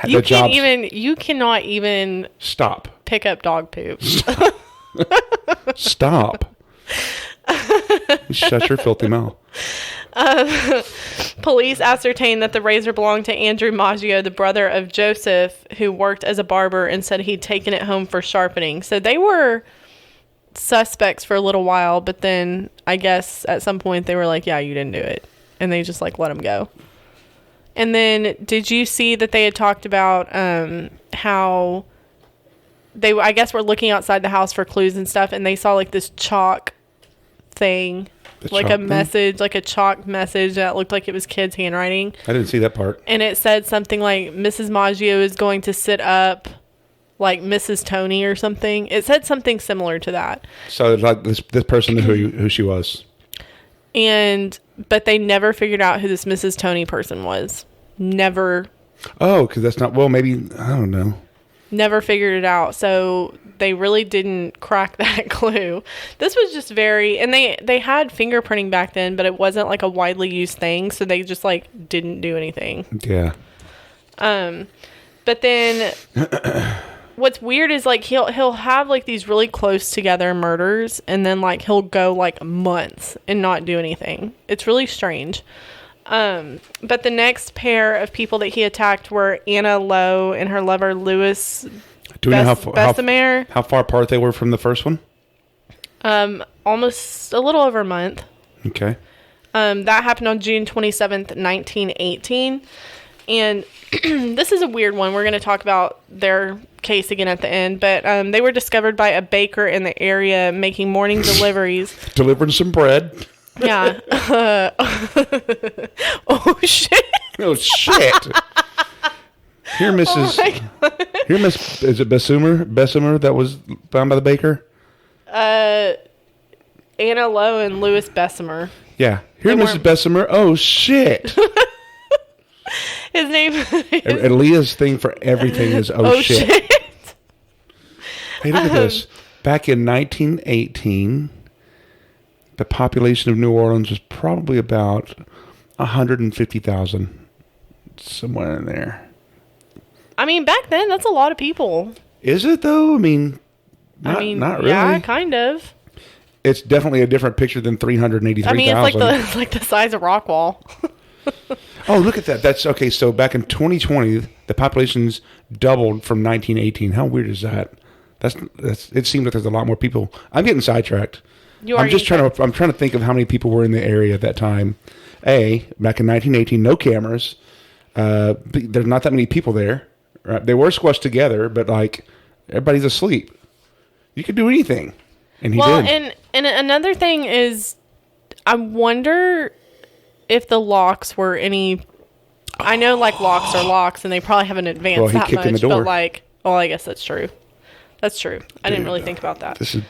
you cannot even stop. Pick up dog poop. Stop. Shut your filthy mouth. Police ascertained that the razor belonged to Andrew Maggio, the brother of Joseph, who worked as a barber, and said he'd taken it home for sharpening. So they were suspects for a little while, but then I guess at some point they were like, yeah, you didn't do it. And they just like let him go. And then did you see that they had talked about how they, I guess, were looking outside the house for clues and stuff, and they saw like this chalk thing. Like a message, like a chalk message that looked like it was kids' handwriting. I didn't see that part. And it said something like, Mrs. Maggio is going to sit up like Mrs. Tony or something. It said something similar to that. So like this person knew who she was. But they never figured out who this Mrs. Tony person was. Never. Oh, because that's not, well, maybe, I don't know. Never figured it out. So they really didn't crack that clue. This was just and they had fingerprinting back then, but it wasn't like a widely used thing. So they just like didn't do anything. Yeah. But then what's weird is like he'll have like these really close together murders, and then like he'll go like months and not do anything. It's really strange. But the next pair of people that he attacked were Anna Lowe and her lover Louis Bessemer. How far apart they were from the first one? Almost a little over a month. Okay. That happened on June 27th, 1918. And this is a weird one. We're going to talk about their case again at the end. But they were discovered by a baker in the area making morning deliveries. Delivering some bread. Yeah. Oh, shit. Oh, shit. Here, Mrs. Here, Miss. Is it Bessemer that was found by the baker? Anna Lowe and Louis Bessemer. Yeah. Here, Mrs. Bessemer. Oh, shit. His name is... And Leah's thing for everything is oh shit. Hey, look at this. Back in 1918... the population of New Orleans was probably about 150,000, somewhere in there. I mean, back then, that's a lot of people. Is it, though? I mean, not really. Yeah, kind of. It's definitely a different picture than 383,000. I mean, it's like the size of Rockwall. Oh, look at that. That's okay. So back in 2020, the population's doubled from 1918. How weird is that? That's. It seems like there's a lot more people. I'm getting sidetracked. I'm trying to think of how many people were in the area at that time. Back in 1918, no cameras. There's not that many people there. Right? They were squashed together, but like everybody's asleep. You could do anything, and he did. Well, and another thing is, I wonder if the locks were any. I know, like, locks are locks, and they probably haven't advanced that much. In the door. But like, well, I guess that's true. That's true. I didn't really think about that. This is.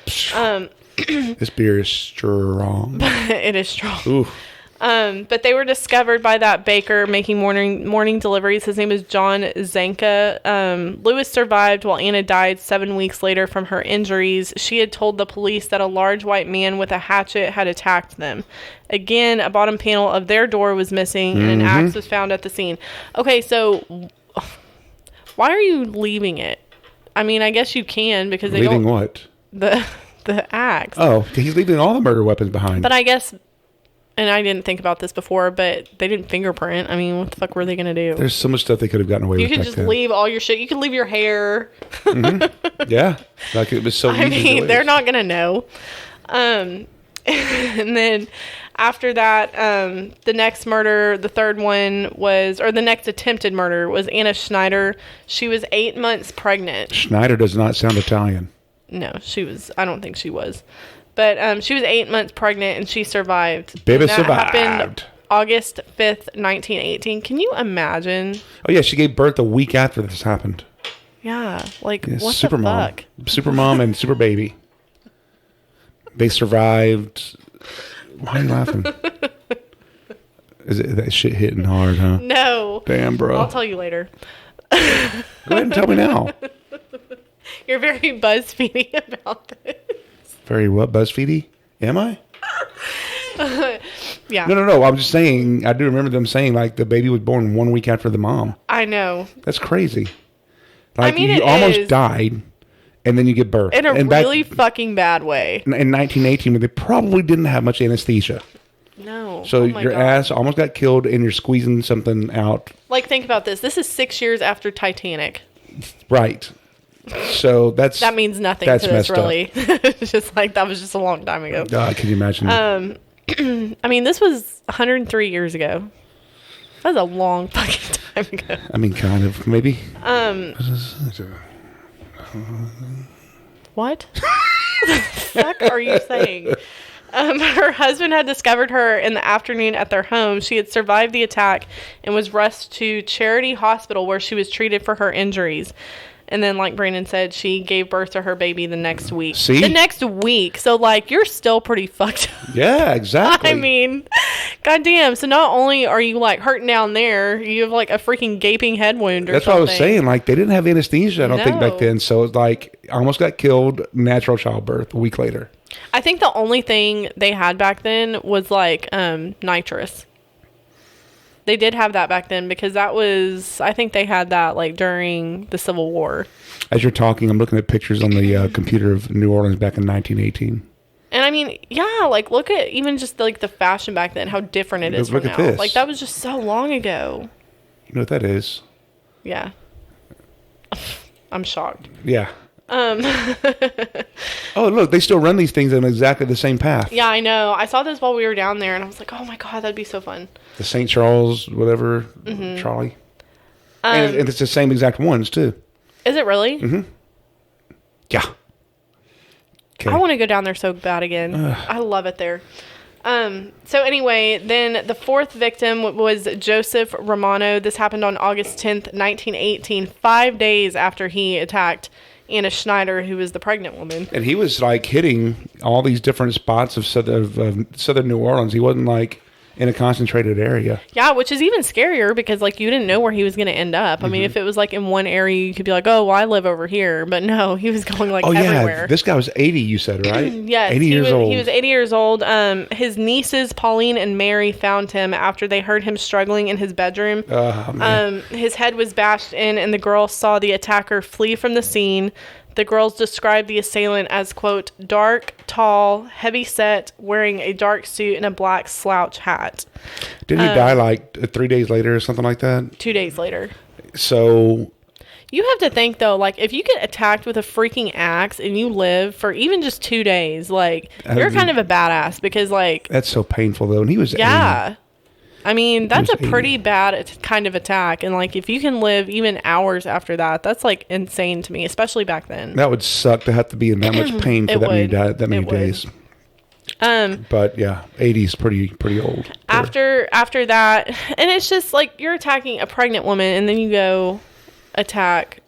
This beer is strong. It is strong. Ooh. But they were discovered by that baker making morning deliveries. His name is John Zanka. Lewis survived while Anna died 7 weeks later from her injuries. She had told the police that a large white man with a hatchet had attacked them. Again, a bottom panel of their door was missing, and an axe was found at the scene. Okay, so why are you leaving it? I mean, I guess you can because they leaving what? The axe. Oh, he's leaving all the murder weapons behind. But I guess, and I didn't think about this before, but they didn't fingerprint. I mean, what the fuck were they going to do? There's so much stuff they could have gotten away with. You could just leave all your shit. You could leave your hair. Yeah. Like it was so easy. I mean, they're not going to know. And then after that, the next murder, the third one was, or the next attempted murder was Anna Schneider. She was 8 months pregnant. Schneider does not sound Italian. No, I don't think she was. But she was 8 months pregnant and she survived. Baby and that survived. Happened August 5th, 1918. Can you imagine? Oh, yeah. She gave birth a week after this happened. Yeah. Like, yeah, what super the mom. fuck? Super mom and super baby. They survived. Why are you laughing? Is it that shit hitting hard, huh? No. Damn, bro. I'll tell you later. Go ahead and tell me now. You're very BuzzFeedy about this. Very what? BuzzFeedy? Am I? Yeah. No. I'm just saying, I do remember them saying, like, the baby was born 1 week after the mom. I know. That's crazy. Like, I mean, you almost died, and then you get birth. In a really fucking bad way. In 1918, they probably didn't have much anesthesia. No. So your ass almost got killed, and you're squeezing something out. Like, think about this. This is 6 years after Titanic. Right. So that means nothing to this, really. It's just like, that was just a long time ago. Can you imagine? I mean, this was 103 years ago. That was a long fucking time ago. I mean, kind of, maybe. What? The fuck are you saying? Her husband had discovered her in the afternoon at their home. She had survived the attack and was rushed to Charity Hospital where she was treated for her injuries. And then, like Brandon said, she gave birth to her baby the next week. See? The next week. So, like, you're still pretty fucked up. Yeah, exactly. I mean, goddamn. So, not only are you, like, hurting down there, you have, like, a freaking gaping head wound or That's something. what I was saying. Like, they didn't have anesthesia, I don't think, back then. So, it's like, almost got killed, natural childbirth a week later. I think the only thing they had back then was, like, nitrous. They did have that back then because that was, I think they had that like during the Civil War. As you're talking, I'm looking at pictures on the computer of New Orleans back in 1918. And I mean, yeah, like look at even just like the fashion back then, how different it is from now. Look at this. Like that was just so long ago. You know what that is? Yeah. I'm shocked. Yeah. Oh, look, they still run these things on exactly the same path. Yeah, I know. I saw this while we were down there, and I was like, oh, my God, that'd be so fun. The St. Charles, whatever, trolley. And it's the same exact ones, too. Is it really? Mm-hmm. Yeah. Okay. I want to go down there so bad again. I love it there. So anyway, then the fourth victim was Joseph Romano. This happened on August 10th, 1918, 5 days after he attacked Anna Schneider, who was the pregnant woman. And he was like hitting all these different spots of southern New Orleans. He wasn't like in a concentrated area. Yeah, which is even scarier because like you didn't know where he was going to end up. I mean, if it was like in one area, you could be like, oh, well, I live over here. But no, he was going like everywhere. Yeah, this guy was 80, you said, right? Yes, 80 years old. He was 80 years old. His nieces, Pauline and Mary, found him after they heard him struggling in his bedroom. His head was bashed in, and the girls saw the attacker flee from the scene. The girls described the assailant as, quote, dark, tall, heavy set, wearing a dark suit and a black slouch hat. Didn't he die like 3 days later or something like that? 2 days later. So... You have to think, though, like, if you get attacked with a freaking axe and you live for even just 2 days, like, you're kind of a badass because, like... That's so painful, though. And he was 80. I mean, that's a pretty bad kind of attack. And, like, if you can live even hours after that, that's, like, insane to me, especially back then. That would suck to have to be in that much pain for that many days. But, yeah, 80 is pretty old. After that, and it's just, like, you're attacking a pregnant woman, and then you go... attack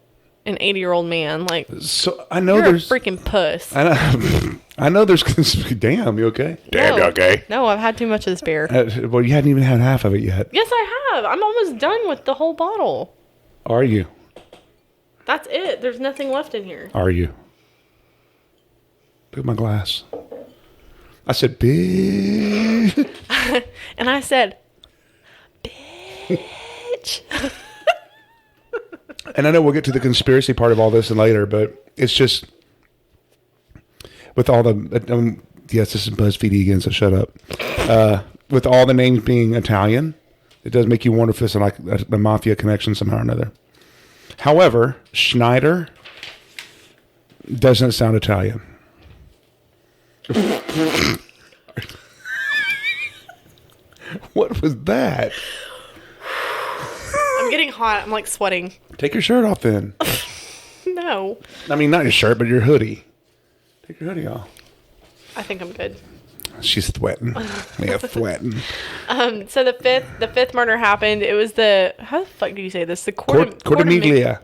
an 80-year-old man. Like, so I know you're there's a freaking puss. I know there's damn, you okay? Damn, you okay? No, I've had too much of this beer. Well, you hadn't even had half of it yet. Yes, I have. I'm almost done with the whole bottle. Are you? That's it. There's nothing left in here. Are you? Look at my glass. I said, bitch. And I said, bitch. And I know we'll get to the conspiracy part of all this and later, but it's just with all the yes, this is BuzzFeed again, so shut up. With all the names being Italian, it does make you wonder if it's like a mafia connection somehow or another. However, Schneider doesn't sound Italian. What was that? I'm getting hot. I'm like sweating. Take your shirt off then. No. I mean, not your shirt, but your hoodie. Take your hoodie off. I think I'm good. She's sweating. Yeah, sweating. So the fifth murder happened. It was how the fuck do you say this? The Cortimiglia.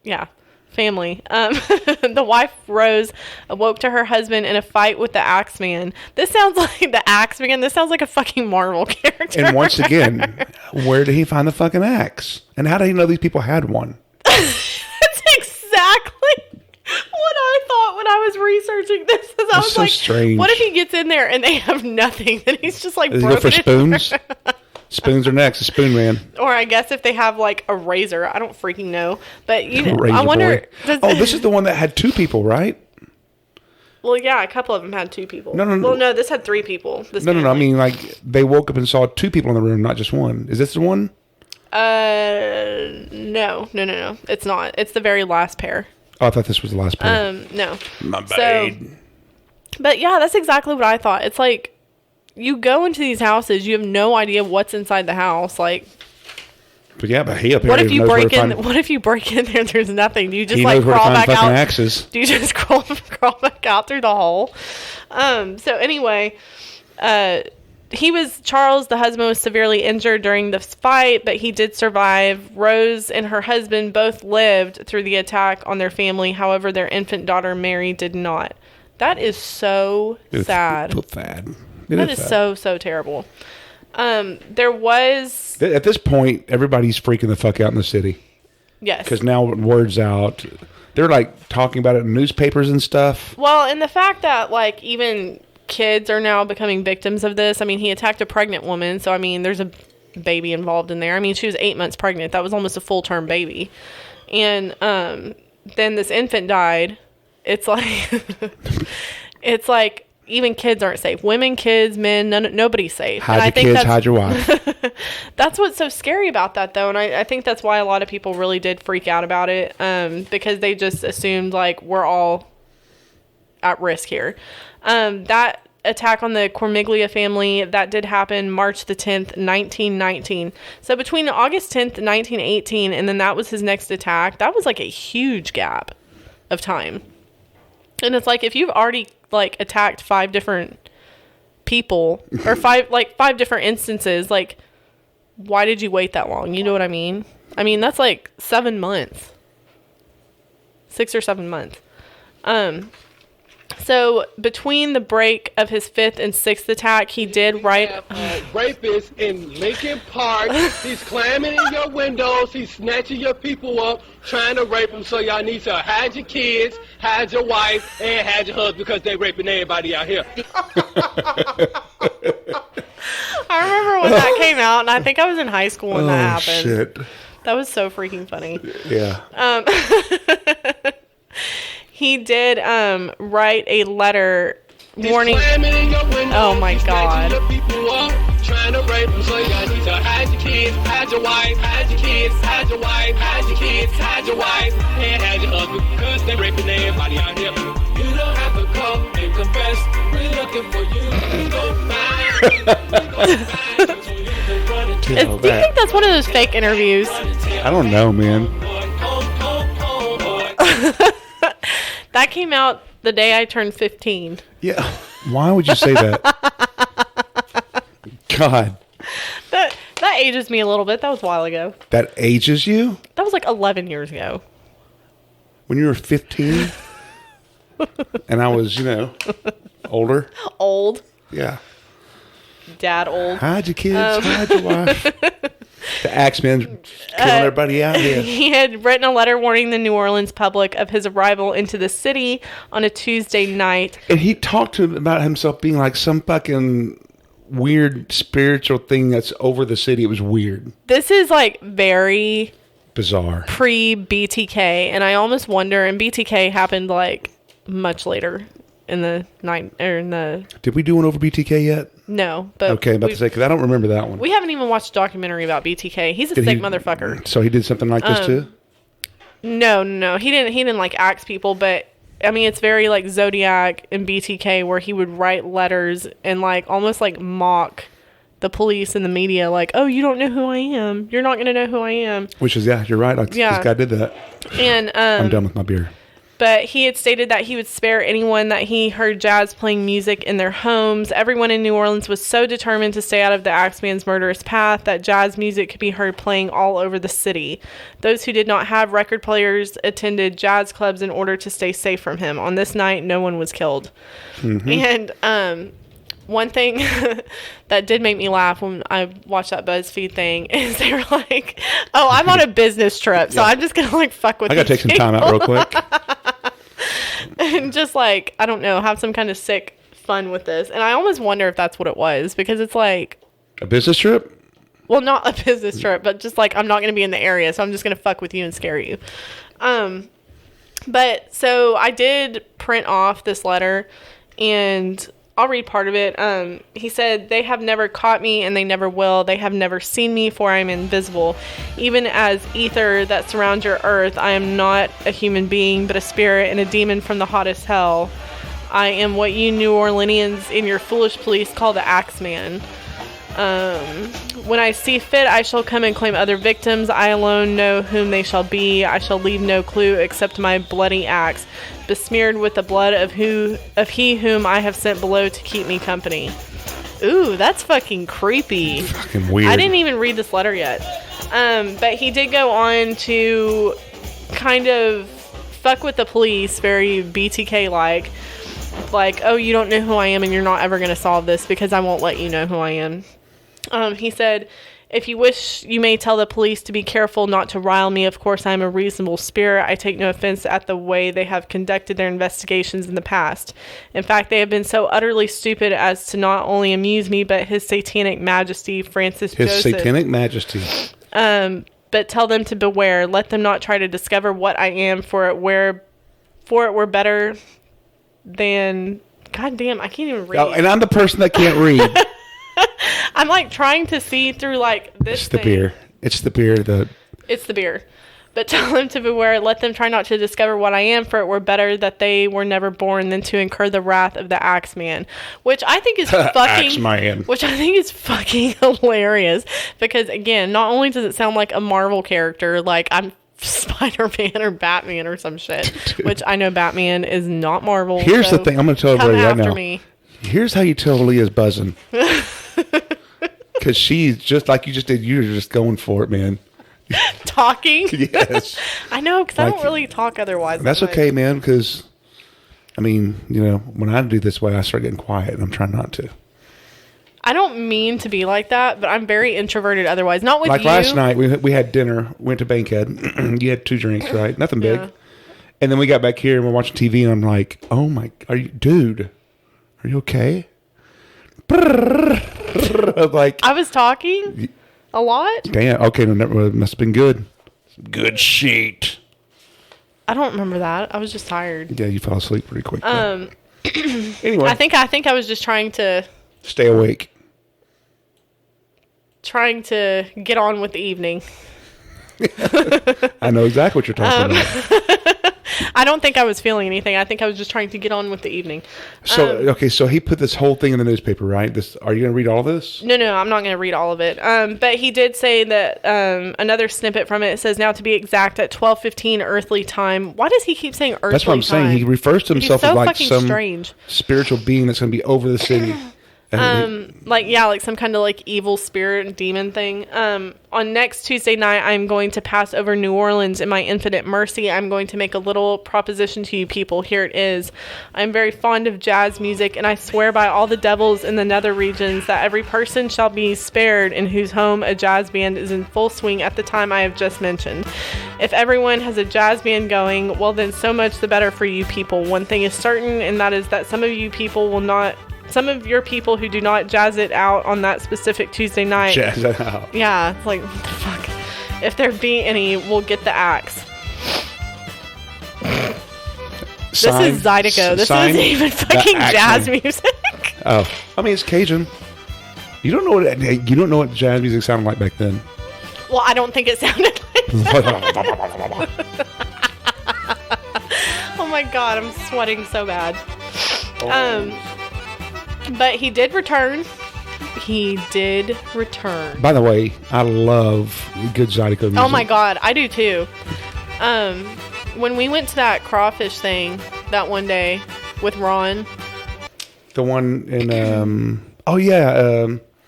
Yeah. Family. The wife, Rose, awoke to her husband in a fight with the Axeman. This sounds like the Axeman. This sounds like a fucking Marvel character. And once again, where did he find the fucking axe? And how did he know these people had one? That's exactly what I thought when I was researching this. I was so like, strange. What if he gets in there and they have nothing? And he's just like, does he go for spoons? Spoons are next. A spoon man. Or I guess if they have like a razor, I don't freaking know. But I wonder. This is the one that had 2 people, right? Well, yeah, a couple of them had 2 people. No. Well, no, this had 3 people. No. I mean, like they woke up and saw 2 people in the room, not just one. Is this the one? No. It's not. It's the very last pair. Oh, I thought this was the last pair. No. My bad. But yeah, that's exactly what I thought. It's like. You go into these houses, you have no idea what's inside the house. Like, but yeah, but he up here. What if you break in? What if you break in there? And there's nothing. Do you just like crawl back out? Axes. Do you just crawl back out through the hole? So anyway, Charles, the husband, was severely injured during this fight, but he did survive. Rose and her husband both lived through the attack on their family. However, their infant daughter Mary did not. That is so sad. So sad. That is so terrible. There was... At this point, everybody's freaking the fuck out in the city. Yes. Because now word's out. They're like talking about it in newspapers and stuff. Well, and the fact that like even kids are now becoming victims of this. I mean, he attacked a pregnant woman. So, I mean, there's a baby involved in there. I mean, she was 8 months pregnant. That was almost a full-term baby. And then this infant died. It's like... it's like... Even kids aren't safe. Women, kids, men, nobody's safe. Hide your kids, hide your wife. That's what's so scary about that, though. And I think that's why a lot of people really did freak out about it, because they just assumed, like, we're all at risk here. That attack on the Cormiglia family, that did happen March the 10th, 1919. So between August 10th, 1918, and then that was his next attack, that was, like, a huge gap of time. And it's like, if you've already... like attacked 5 different people or 5 different instances, like why did you wait that long? You know what I mean? I mean, that's like 7 months. 6 or 7 months. So between the break of his 5th and 6th attack, he did write... rapist in Lincoln Park. He's climbing in your windows. He's snatching your people up, trying to rape them. So y'all need to hide your kids, hide your wife, and hide your husband because they raping everybody out here. I remember when that came out, and I think I was in high school when that happened. Shit. That was so freaking funny. Yeah. he did write a letter He's warning. climbing in your window. Oh my He's God. snatching your people up, trying to rape them. So y'all need to hide your kids, hide your wife, hide your kids, hide your wife, hide your kids, hide your wife, and hide your husband, because they raping everybody out here. You don't have to come and confess. We're looking for you. We gon' find you. Do you think that's one of those fake interviews? I don't know, man. That came out the day I turned 15. Yeah. Why would you say that? God. That ages me a little bit. That was a while ago. That ages you? That was like 11 years ago. When you were 15? And I was, older? Old. Yeah. Dad old. Hide your kids, hide your wife. The Axeman killing everybody out here. He had written a letter warning the New Orleans public of his arrival into the city on a Tuesday night. And he talked to him about himself being like some fucking weird spiritual thing that's over the city. It was weird. This is like very Bizarre. pre-BTK, and I almost wonder, and BTK happened like much later in the night, or in the... Did we do one over BTK yet? No, but... Okay, I'm about to say, because I don't remember that one. We haven't even watched a documentary about BTK. He's a sick motherfucker. So he did something like this too? No. He didn't like axe people, but I mean, it's very like Zodiac and BTK, where he would write letters and like almost like mock the police and the media, like, oh, you don't know who I am. You're not going to know who I am. Which is, yeah, you're right. Like, Yeah. This guy did that. And I'm done with my beer. But he had stated that he would spare anyone that he heard jazz playing music in their homes. Everyone in New Orleans was so determined to stay out of the Axeman's murderous path that jazz music could be heard playing all over the city. Those who did not have record players attended jazz clubs in order to stay safe from him. On this night, no one was killed. Mm-hmm. And one thing that did make me laugh when I watched that BuzzFeed thing is they were like, oh, I'm on a business trip, so I'm just going to like fuck with I got to take some time out real quick. And just like, I don't know, have some kind of sick fun with this. And I almost wonder if that's what it was, because it's like... A business trip? Well, not a business trip, but just like, I'm not going to be in the area, so I'm just going to fuck with you and scare you. But so I did print off this letter, and I'll read part of it. He said, they have never caught me, and they never will. They have never seen me, for I am invisible. Even as ether that surrounds your earth, I am not a human being, but a spirit and a demon from the hottest hell. I am what you New Orleanians in your foolish police call the Axeman. When I see fit, I shall come and claim other victims. I alone know whom they shall be. I shall leave no clue except my bloody axe, besmeared with the blood of he whom I have sent below to keep me company. Ooh, that's fucking creepy. Fucking weird. I didn't even read this letter yet. But he did go on to kind of fuck with the police, very BTK-like. Like, oh, you don't know who I am, and you're not ever going to solve this because I won't let you know who I am. He said, if you wish, you may tell the police to be careful not to rile me. Of course, I am a reasonable spirit. I take no offense at the way they have conducted their investigations in the past. In fact, they have been so utterly stupid as to not only amuse me, but His Satanic Majesty, Francis Joseph. His Satanic Majesty. But tell them to beware. Let them not try to discover what I am, for it were better than... God damn, I can't even read. Oh, and I'm the person that can't read. I'm like trying to see through like this. It's the beer. It's the beer. It's the beer. But tell them to beware. Let them try not to discover what I am, for it were better that they were never born than to incur the wrath of the Axeman. Which I think is fucking... Axeman. Which I think is fucking hilarious. Because again, not only does it sound like a Marvel character, like I'm Spider-Man or Batman or some shit. Which I know Batman is not Marvel. Here's the thing. I'm going to tell everybody right now. Me. Here's how you tell Leah's buzzing. Because she's just like you just did. You're just going for it, man. Talking? Yes. I know, because I don't really talk otherwise. That's okay, man, because, I mean, when I do this way, I start getting quiet, and I'm trying not to. I don't mean to be like that, but I'm very introverted otherwise. Not with you. Like last night, we had dinner, went to Bankhead. You had 2 drinks, right? Nothing big. Yeah. And then we got back here, and we're watching TV, and I'm like, oh, my, dude, are you okay? Like, I was talking a lot. Damn. Okay, no, never, must have been good. Good shit. I don't remember that. I was just tired. Yeah, you fell asleep pretty quick. Anyway, I think I was just trying to stay awake. Get on with the evening. I know exactly what you're talking about. I don't think I was feeling anything. I think I was just trying to get on with the evening. So so he put this whole thing in the newspaper, right? Are you going to read all this? No, I'm not going to read all of it. But he did say that another snippet from it says, now to be exact, at 12:15 earthly time. Why does he keep saying earthly time? That's what I'm saying. He refers to himself as like some strange spiritual being that's going to be over the city. Like some kind of like evil spirit demon thing. On next Tuesday night, I'm going to pass over New Orleans in my infinite mercy. I'm going to make a little proposition to you people. Here it is. I'm very fond of jazz music, and I swear by all the devils in the nether regions that every person shall be spared in whose home a jazz band is in full swing at the time I have just mentioned. If everyone has a jazz band going, well then so much the better for you people. One thing is certain, and that is that some of your people who do not jazz it out on that specific Tuesday night. Jazz it out. Yeah, it's like, what the fuck? If there be any, we'll get the axe. This is Zydeco. This isn't even fucking jazz music. Oh, I mean, it's Cajun. You don't know what jazz music sounded like back then. Well, I don't think it sounded like that. Oh my god, I'm sweating so bad. But he did return. By the way, I love good Zydeco music. Oh my god, I do too. When we went to that crawfish thing that one day with Ron. The one in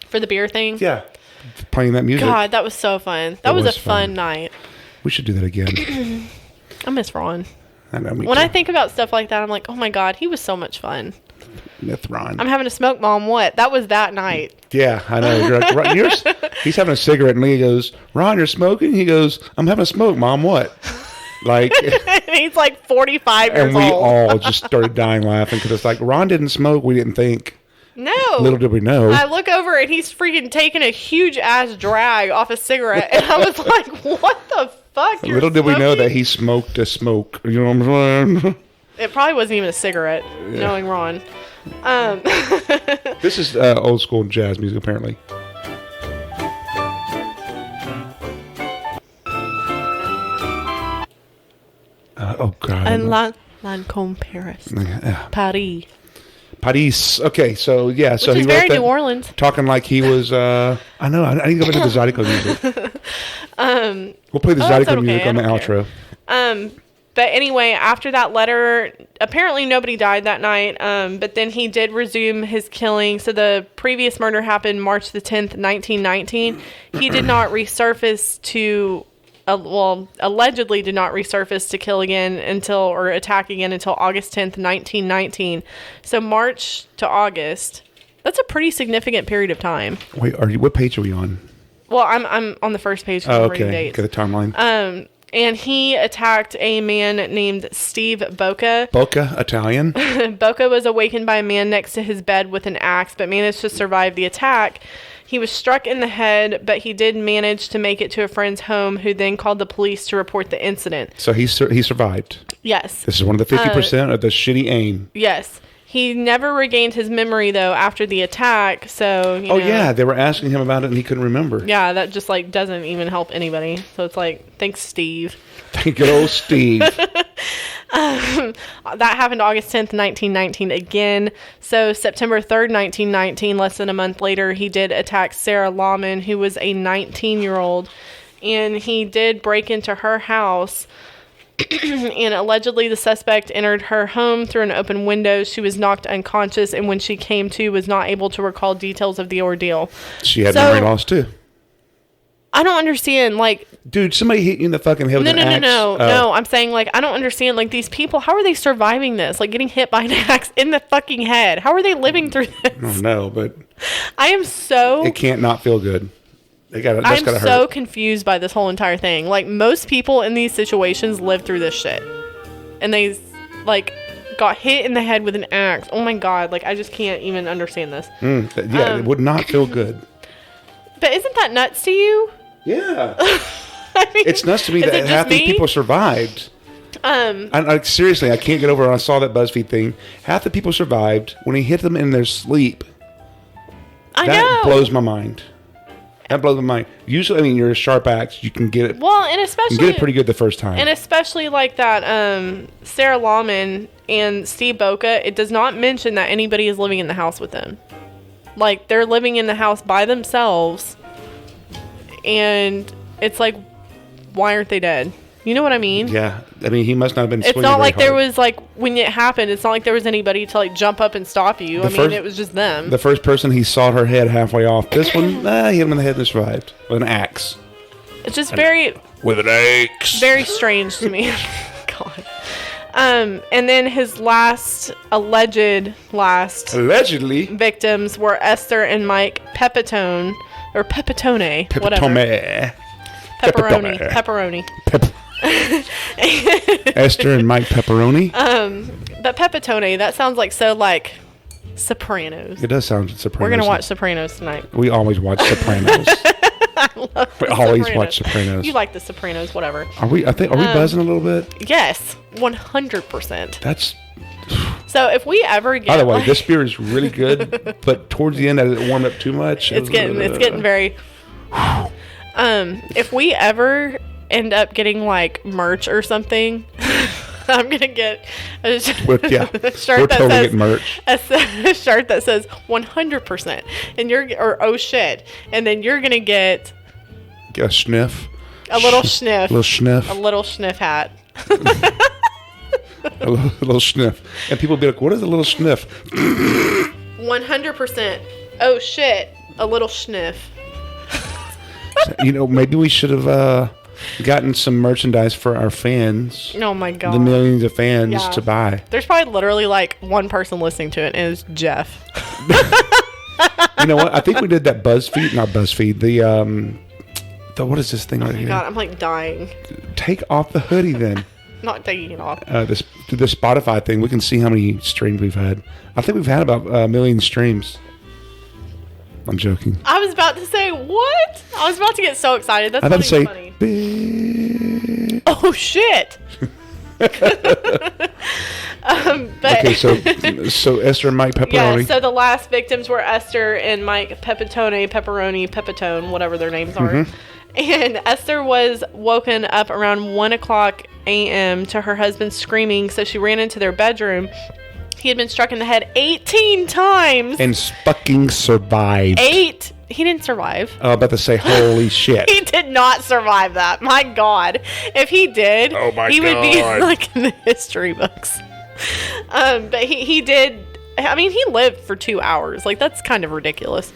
for the beer thing? Yeah. Playing that music. God, that was so fun. That was a fun night. We should do that again. I miss Ron. I know, when I think about stuff like that, I'm like, oh my god, he was so much fun. Myth Ron. I'm having a smoke, Mom. What? That was that night. Yeah, I know. You're like, he's having a cigarette, and Leah goes, Ron, you're smoking? He goes, I'm having a smoke, Mom. What? Like, and he's like 45 years old. And we all just started dying laughing because it's like, Ron didn't smoke. We didn't think. No. Little did we know. I look over, and he's freaking taking a huge-ass drag off a cigarette. And I was like, what the fuck? Little did we know that he smoked a smoke. You know what I'm saying? It probably wasn't even a cigarette, knowing Ron. This is old school jazz music, apparently. Oh God! And Lancôme, Paris. Paris. Okay, so yeah, so he wrote that, New Orleans. Talking like he was. I know. I need to go back to the Zydeco music. We'll play the Zydeco music on the outro. But anyway, after that letter, apparently nobody died that night. But then he did resume his killing. So the previous murder happened March the 10th, 1919. He did not resurface to, allegedly did not resurface to kill again or attack again until August 10th, 1919. So March to August, that's a pretty significant period of time. Wait, what page are we on? Well, I'm on the first page. Oh, okay. Dates. Get the timeline. And he attacked a man named Steve Boca. Boca, Italian. Boca was awakened by a man next to his bed with an axe, but managed to survive the attack. He was struck in the head, but he did manage to make it to a friend's home, who then called the police to report the incident. So he survived. Yes. This is one of the 50% of the shitty aim. Yes. He never regained his memory, though, after the attack, so, you know. Yeah, they were asking him about it, and he couldn't remember. Yeah, that just, doesn't even help anybody. So it's like, thanks, Steve. Thank you, old Steve. That happened August 10th, 1919 again. So September 3rd, 1919, less than a month later, he did attack Sarah Lawman, who was a 19-year-old, and he did break into her house. And allegedly the suspect entered her home through an open window. She was knocked unconscious, and when she came to, was not able to recall details of the ordeal. She had memory loss too. I don't understand, dude, somebody hit you in the fucking head with an axe. No, I'm saying, I don't understand, these people, how are they surviving this? Getting hit by an axe in the fucking head. How are they living through this? I don't know, but it can't not feel good. I'm so confused by this whole entire thing. Most people in these situations live through this shit. And they, got hit in the head with an axe. Oh my God. I just can't even understand this. It would not feel good. But isn't that nuts to you? Yeah. I mean, it's nuts to me that half these people survived. Seriously, I can't get over it. I saw that BuzzFeed thing. Half the people survived when he hit them in their sleep. That blows my mind. That blows my mind. Usually, I mean, you're a sharp axe. You can get it. Well, and especially... You get it pretty good the first time. And especially like that Sarah Lawman and Steve Boca, it does not mention that anybody is living in the house with them. Like, they're living in the house by themselves. And it's like, why aren't they dead? You know what I mean? Yeah. I mean, he must not have been swinging It's not like very there hard. was, like, when it happened, it's not like there was anybody to, like, jump up and stop you. It was just them. The first person, he sawed her head halfway off. This one, he hit him in the head and survived. With an axe. It's just very... With an axe. Very strange to me. God. And then his allegedly victims were Esther and Mike Pepitone, or Pepitone, whatever. Pepperoni. Esther and Mike Pepperoni. But Pepitone, that sounds like so like Sopranos. It does sound Sopranos. We're gonna watch Sopranos tonight. We always watch Sopranos. We always watch Sopranos. You like the Sopranos, whatever. Are we buzzing a little bit? Yes, 100%. That's. So if we ever get... By the way, this beer is really good, but towards the end, as it warmed up too much, it's getting very... If we ever end up getting like merch or something, I'm gonna get a shirt we're that totally says getting merch. a shirt that says 100%, and oh shit, and then you're gonna get a sniff, a little sniff, a little sniff hat. a little sniff, and people will be like, "What is a little sniff?" 100%. Oh shit, a little sniff. Maybe we should have gotten some merchandise for our fans. Oh my god, the millions of fans to buy. There's probably literally like one person listening to it, and it's Jeff. You know what? I think we did that not BuzzFeed. The what is this thing right here? God, I'm like dying. Take off the hoodie then. Not taking it off. The Spotify thing. We can see how many streams we've had. I think we've had about 1 million streams. I'm joking. I was about to say, what? I was about to get so excited. That's not even funny. Big. Oh, shit. Okay, so Esther and Mike Pepperoni. Yeah, so the last victims were Esther and Mike Pepitone, whatever their names are. Mm-hmm. And Esther was woken up around 1 o'clock a.m. to her husband screaming, so she ran into their bedroom. He had been struck in the head 18 times. And fucking survived. 8. He didn't survive. I was about to say, holy shit. He did not survive that. My God. If he did, he would be like in the history books. But he did. I mean, he lived for 2 hours. Like, that's kind of ridiculous.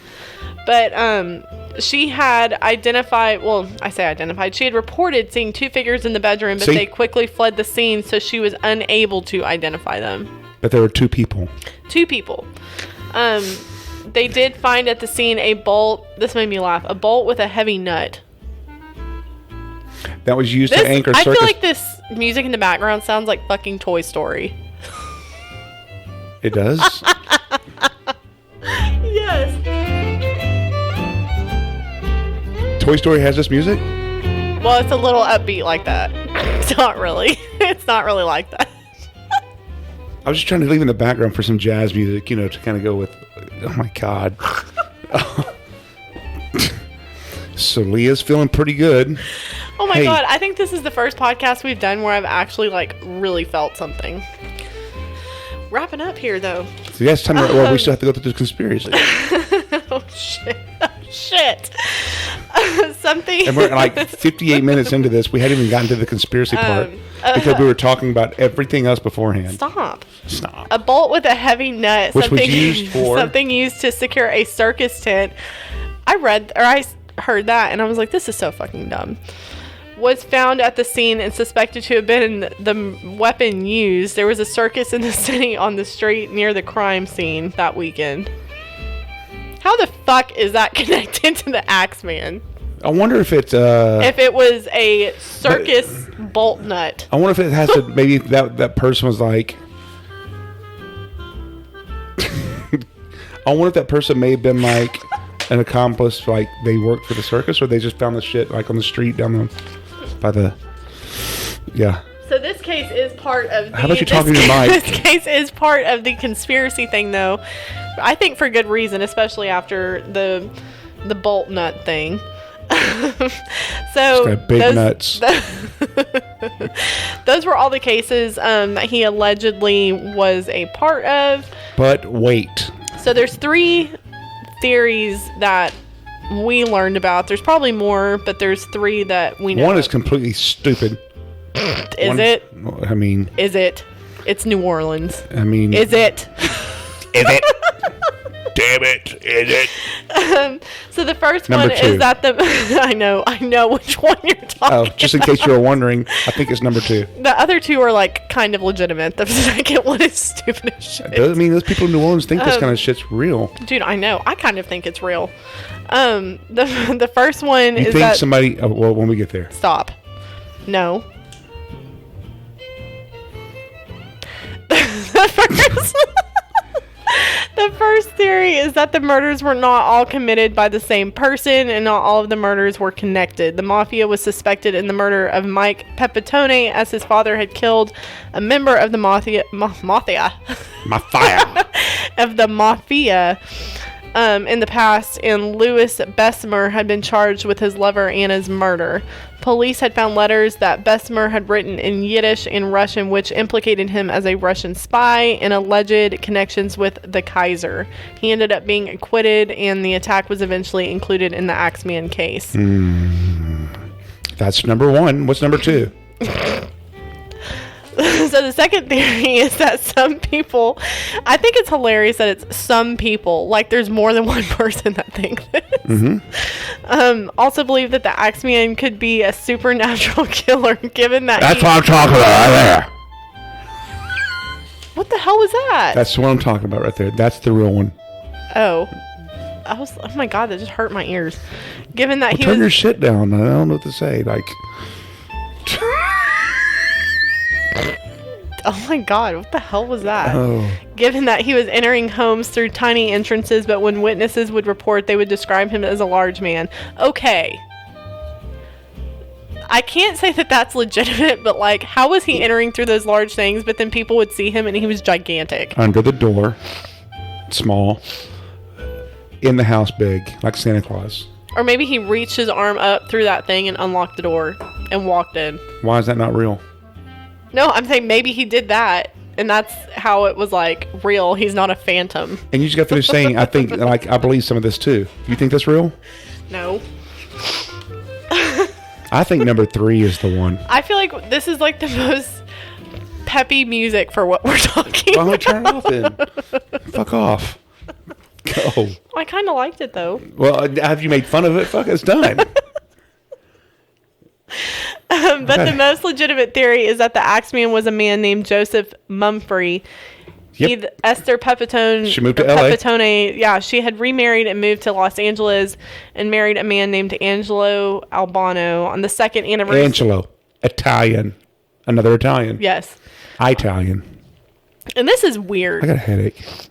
But she had identified. Well, I say identified. She had reported seeing 2 figures in the bedroom, but they quickly fled the scene, so she was unable to identify them. But there were 2 people. 2 people. They did find at the scene a bolt. This made me laugh. A bolt with a heavy nut. That was used to anchor circus. I feel like this music in the background sounds like fucking Toy Story. It does? Yes. Toy Story has this music? Well, it's a little upbeat like that. It's not really. It's not really like that. I was just trying to leave in the background for some jazz music, to kind of go with. Oh my God. So Leah's feeling pretty good. Oh my God. I think this is the first podcast we've done where I've actually really felt something. Wrapping up here though. So yes, time. Well, we still have to go through the conspiracy. Oh shit. Shit. Something. And we're like 58 minutes into this. We hadn't even gotten to the conspiracy part because we were talking about everything else beforehand. Stop. A bolt with a heavy nut. Which was used for? Something used to secure a circus tent. I heard that and I was like, this is so fucking dumb. Was found at the scene and suspected to have been the weapon used. There was a circus in the city on the street near the crime scene that weekend. How the fuck is that connected to the Axeman? I wonder if it was a circus bolt nut. I wonder if it has to, maybe that person was like, I wonder if that person may have been like an accomplice, like they worked for the circus, or they just found the shit like on the street down by the, yeah. So this case is part of the... How about you talking to your mic? This case is part of the conspiracy thing, though. I think for good reason, especially after the bolt nut thing. So got big nuts. Those were all the cases that he allegedly was a part of. But wait. So there's 3 theories that we learned about. There's probably more, but there's 3 that we know. One is completely stupid. Is it? I mean... Is it? It's New Orleans. I mean... Is it? Is it? Damn it. Is it? So the first Number one 2. is that the... I know which one you're talking just in case you were wondering, I think it's number 2. The other 2 are like kind of legitimate. The second one is stupid as shit. I mean, those people in New Orleans think this kind of shit's real. Dude, I know. I kind of think it's real. The first one You is think that... somebody... Oh, well, when we get there. Stop. No. The first theory is that the murders were not all committed by the same person and not all of the murders were connected. The mafia was suspected in the murder of Mike Pepitone as his father had killed a member of the mafia in the past, and Louis Bessemer had been charged with his lover Anna's murder. Police had found letters that Bessemer had written in Yiddish and Russian, which implicated him as a Russian spy and alleged connections with the Kaiser. He ended up being acquitted, and the attack was eventually included in the Axeman case. That's number 1. What's number 2? So the second theory is that some people, I think it's hilarious that it's some people, like there's more than one person that think this. Mm-hmm. Also believe that the Axeman could be a supernatural killer, given that That's what I'm talking about right there. What the hell was that? That's what I'm talking about right there. That's the real one. Oh my god, that just hurt my ears. Given that Turn your shit down. I don't know what to say. Like... Oh my god, what the hell was that? Oh. Given that he was entering homes through tiny entrances, but when witnesses would report, they would describe him as a large man. Okay. I can't say that that's legitimate, but like, how was he entering through those large things, but then people would see him and he was gigantic? Under the door. Small. In the house big. Like Santa Claus. Or maybe he reached his arm up through that thing and unlocked the door and walked in. Why is that not real? No, I'm saying maybe he did that, and that's how it was, like, real. He's not a phantom. And you just got finished saying, I think, like, I believe some of this, too. You think that's real? No. I think number 3 is the one. I feel like this is, like, the most peppy music for what we're talking about. Why don't we turn it off, then? Fuck off. Go. I kind of liked it, though. Well, have you made fun of it? Fuck, it's done. But the most legitimate theory is that the Axeman was a man named Joseph Mumfrey. Yep. Esther Pepitone. She moved to LA. Pepitone, yeah, she had remarried and moved to Los Angeles and married a man named Angelo Albano on the second anniversary. Angelo. Italian. Another Italian. Yes. Italian. And this is weird. I got a headache.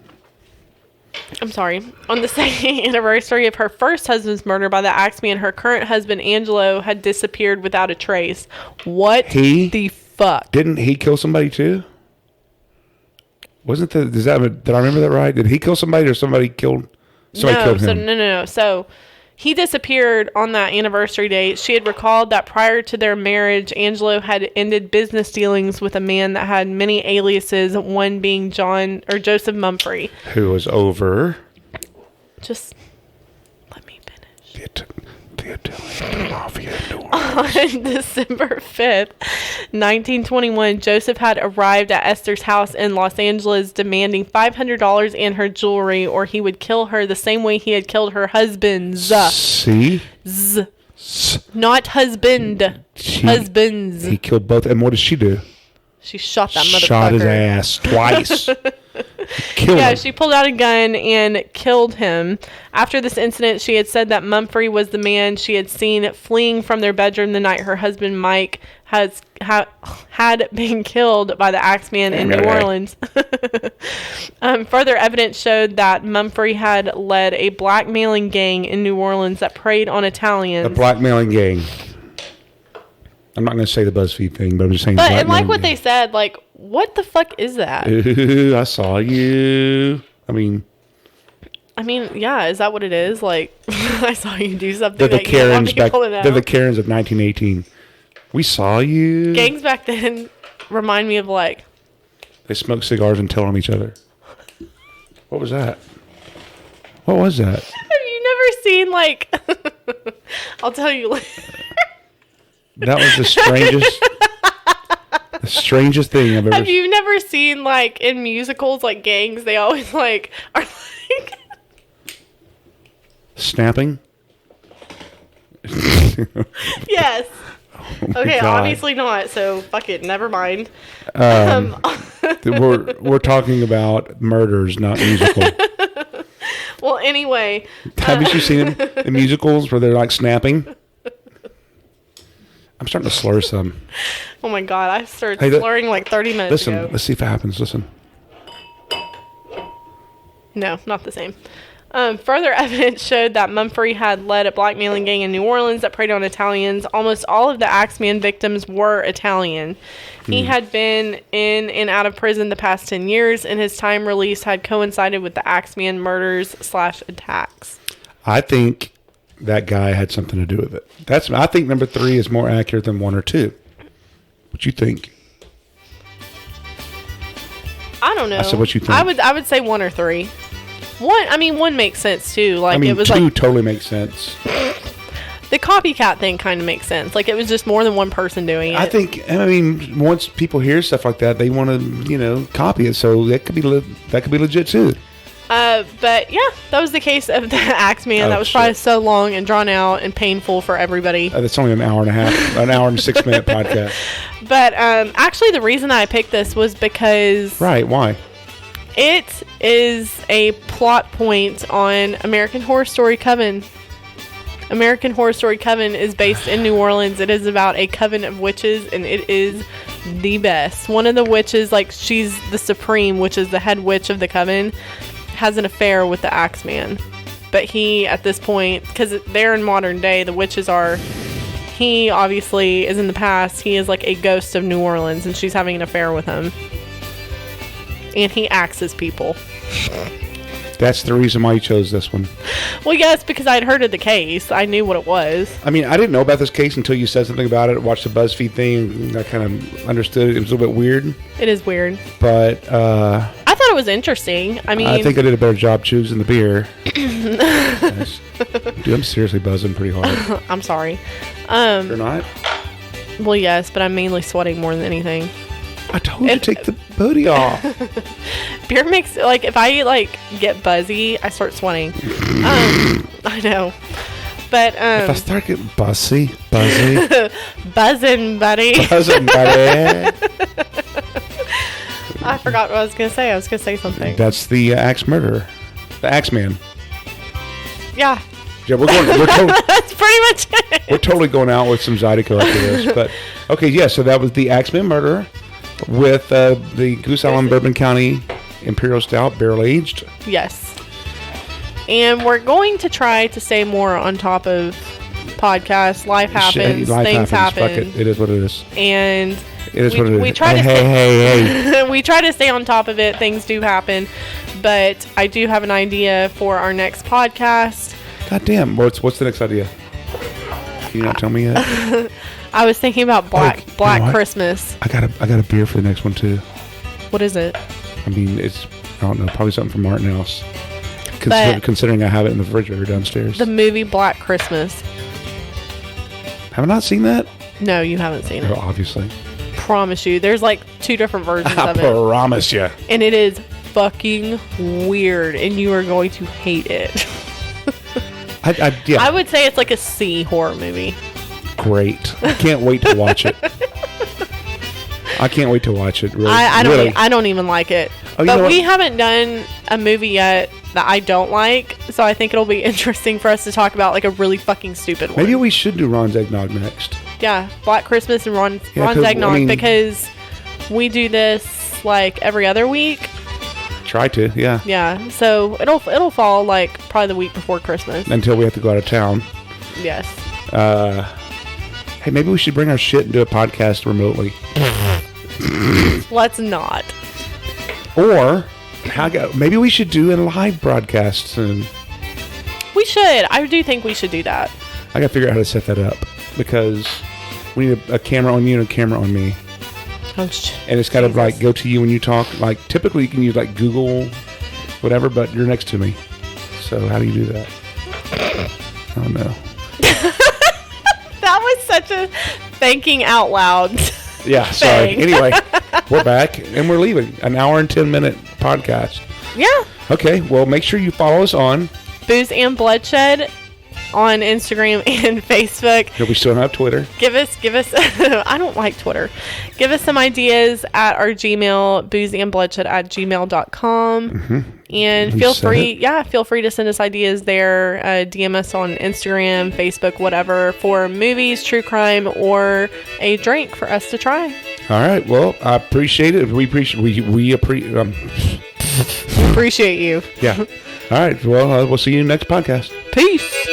I'm sorry. On the second anniversary of her first husband's murder by the Axeman, her current husband, Angelo, had disappeared without a trace. What the fuck? Didn't he kill somebody too? Wasn't the... Did I remember that right? Did he kill somebody or somebody killed him? No. So he disappeared on that anniversary date. She had recalled that prior to their marriage, Angelo had ended business dealings with a man that had many aliases, one being Joseph Mumfrey. Who was over... Just let me finish. The Italian mafia door. On December 5th, 1921, Joseph had arrived at Esther's house in Los Angeles demanding $500 and her jewelry, or he would kill her the same way he had killed her husbands. See? Not husband. Husbands. He killed both. And what did she do? She shot that motherfucker. Shot his ass twice. Killed him. She pulled out a gun and killed him. After this incident, she had said that Mumfrey was the man she had seen fleeing from their bedroom the night her husband Mike had been killed by the Axeman in New Orleans. Further evidence showed that Mumfrey had led a blackmailing gang in New Orleans that preyed on Italians. A blackmailing gang. I'm not going to say the BuzzFeed thing, but I'm just saying. But and like what they said, like, what the fuck is that? Ooh, I saw you. I mean, yeah, is that what it is? Like, I saw you do something. They're the that Karens back. They're the Karens of 1918. We saw you. Gangs back then remind me of like. They smoked cigars and tell on each other. What was that? What was that? Have you never seen like? I'll tell you later. That was the strangest thing I've ever. Have you never seen like in musicals like gangs? They always like are like snapping. Yes. Oh okay, God. obviously not. So fuck it. Never mind. We're talking about murders, not musical. Well, anyway. Haven't you seen them in musicals where they're like snapping? I'm starting to slur some. Oh my God, I started slurring like 30 minutes ago. Listen, let's see if it happens. Listen. No, not the same. Further evidence showed that Mumphrey had led a blackmailing gang in New Orleans that preyed on Italians. Almost all of the Axeman victims were Italian. He had been in and out of prison the past 10 years, and his time release had coincided with the Axeman murders/attacks. I think that guy had something to do with it. I think number 3 is more accurate than 1 or 2. What you think? I don't know. I said, what you think? I would say 1 or 3. 1 makes sense too. Like, it was 2 like totally makes sense. the copycat thing kind of makes sense. Like, it was just more than one person doing it. I mean, once people hear stuff like that, they want to, copy it. So that could be legit too. But yeah, that was the case of the Axeman. That was probably so long and drawn out and painful for everybody. That's only an hour and a half, an hour and 6 minute podcast. But actually, the reason I picked this was because right, why? It is a plot point on American Horror Story Coven. American Horror Story Coven is based in New Orleans. It is about a coven of witches, and it is the best. One of the witches, like, she's the supreme, which is the head witch of the coven, has an affair with the Axeman. But he, at this point, because they're in modern day, the witches are, he obviously is in the past. He is like a ghost of New Orleans, and she's having an affair with him. And he axes people. That's the reason why you chose this one. Well, yes, because I'd heard of the case. I knew what it was. I mean, I didn't know about this case until you said something about it. Watched the BuzzFeed thing, and I kind of understood it. It was a little bit weird. It is weird. But I thought it was interesting. I mean, I think I did a better job choosing the beer. Dude, I'm seriously buzzing pretty hard. I'm sorry. You're not? Well, yes, but I'm mainly sweating more than anything. I told you to take the booty off. Beer makes, like, if I, like, get buzzy, I start sweating. I know. But, if I start getting buzzy. Buzzing, buddy. Buzzing, buddy. I forgot what I was going to say. I was going to say something. That's the axe murderer. The Axeman. Yeah. Yeah, we're totally, that's pretty much it. We're totally going out with some Zydeco after this. But, okay, yeah, so that was the Axeman murderer with the Goose Island Bourbon County Imperial Stout, barrel-aged. Yes. And we're going to try to stay more on top of podcasts. Life happens. Things happen. Fuck it is what it is. And it is what it is. We try hey. We try to stay on top of it. Things do happen. But I do have an idea for our next podcast. God damn. What's the next idea? Can you not tell me yet? I was thinking about Black Christmas. I got a beer for the next one too. What is it? I mean, I don't know, probably something from Martin House. Considering I have it in the refrigerator downstairs. The movie Black Christmas. Have I not seen that? No, you haven't seen it. Oh, obviously. Promise you. There's like 2 different versions of it. I promise you. And it is fucking weird, and you are going to hate it. Yeah. I would say it's like a C horror movie. Great. I can't wait to watch it. Really. I don't even like it. Oh, but we haven't done a movie yet that I don't like, so I think it'll be interesting for us to talk about like a really fucking stupid one. Maybe we should do Ron's Eggnog next. Yeah, Black Christmas and Ron's Eggnog, because we do this like every other week. Try to, yeah. Yeah, so it'll fall like probably the week before Christmas. Until we have to go out of town. Yes. Hey, maybe we should bring our shit and do a podcast remotely. Let's not. Or maybe we should do a live broadcast soon. We should. I do think we should do that. I gotta figure out how to set that up because we need a camera on you and a camera on me. Oh, and it's kind of like go to you when you talk. Like typically you can use like Google, whatever, but you're next to me. So how do you do that? I don't know. That was such a thinking out loud. Yeah, sorry. Anyway, we're back and we're leaving. An hour and 10-minute podcast. Yeah. Okay, well, make sure you follow us on Booze and Bloodshed on Instagram and Facebook. We still don't have Twitter. Give us I don't like Twitter. Give us some ideas at our Gmail, boozeandbloodshed@gmail.com. Mm-hmm. And feel free to send us ideas there. DM us on Instagram, Facebook, whatever, for movies, true crime, or a drink for us to try. All right. Well, I appreciate it. We Appreciate you. Yeah. All right. Well, we'll see you next podcast. Peace.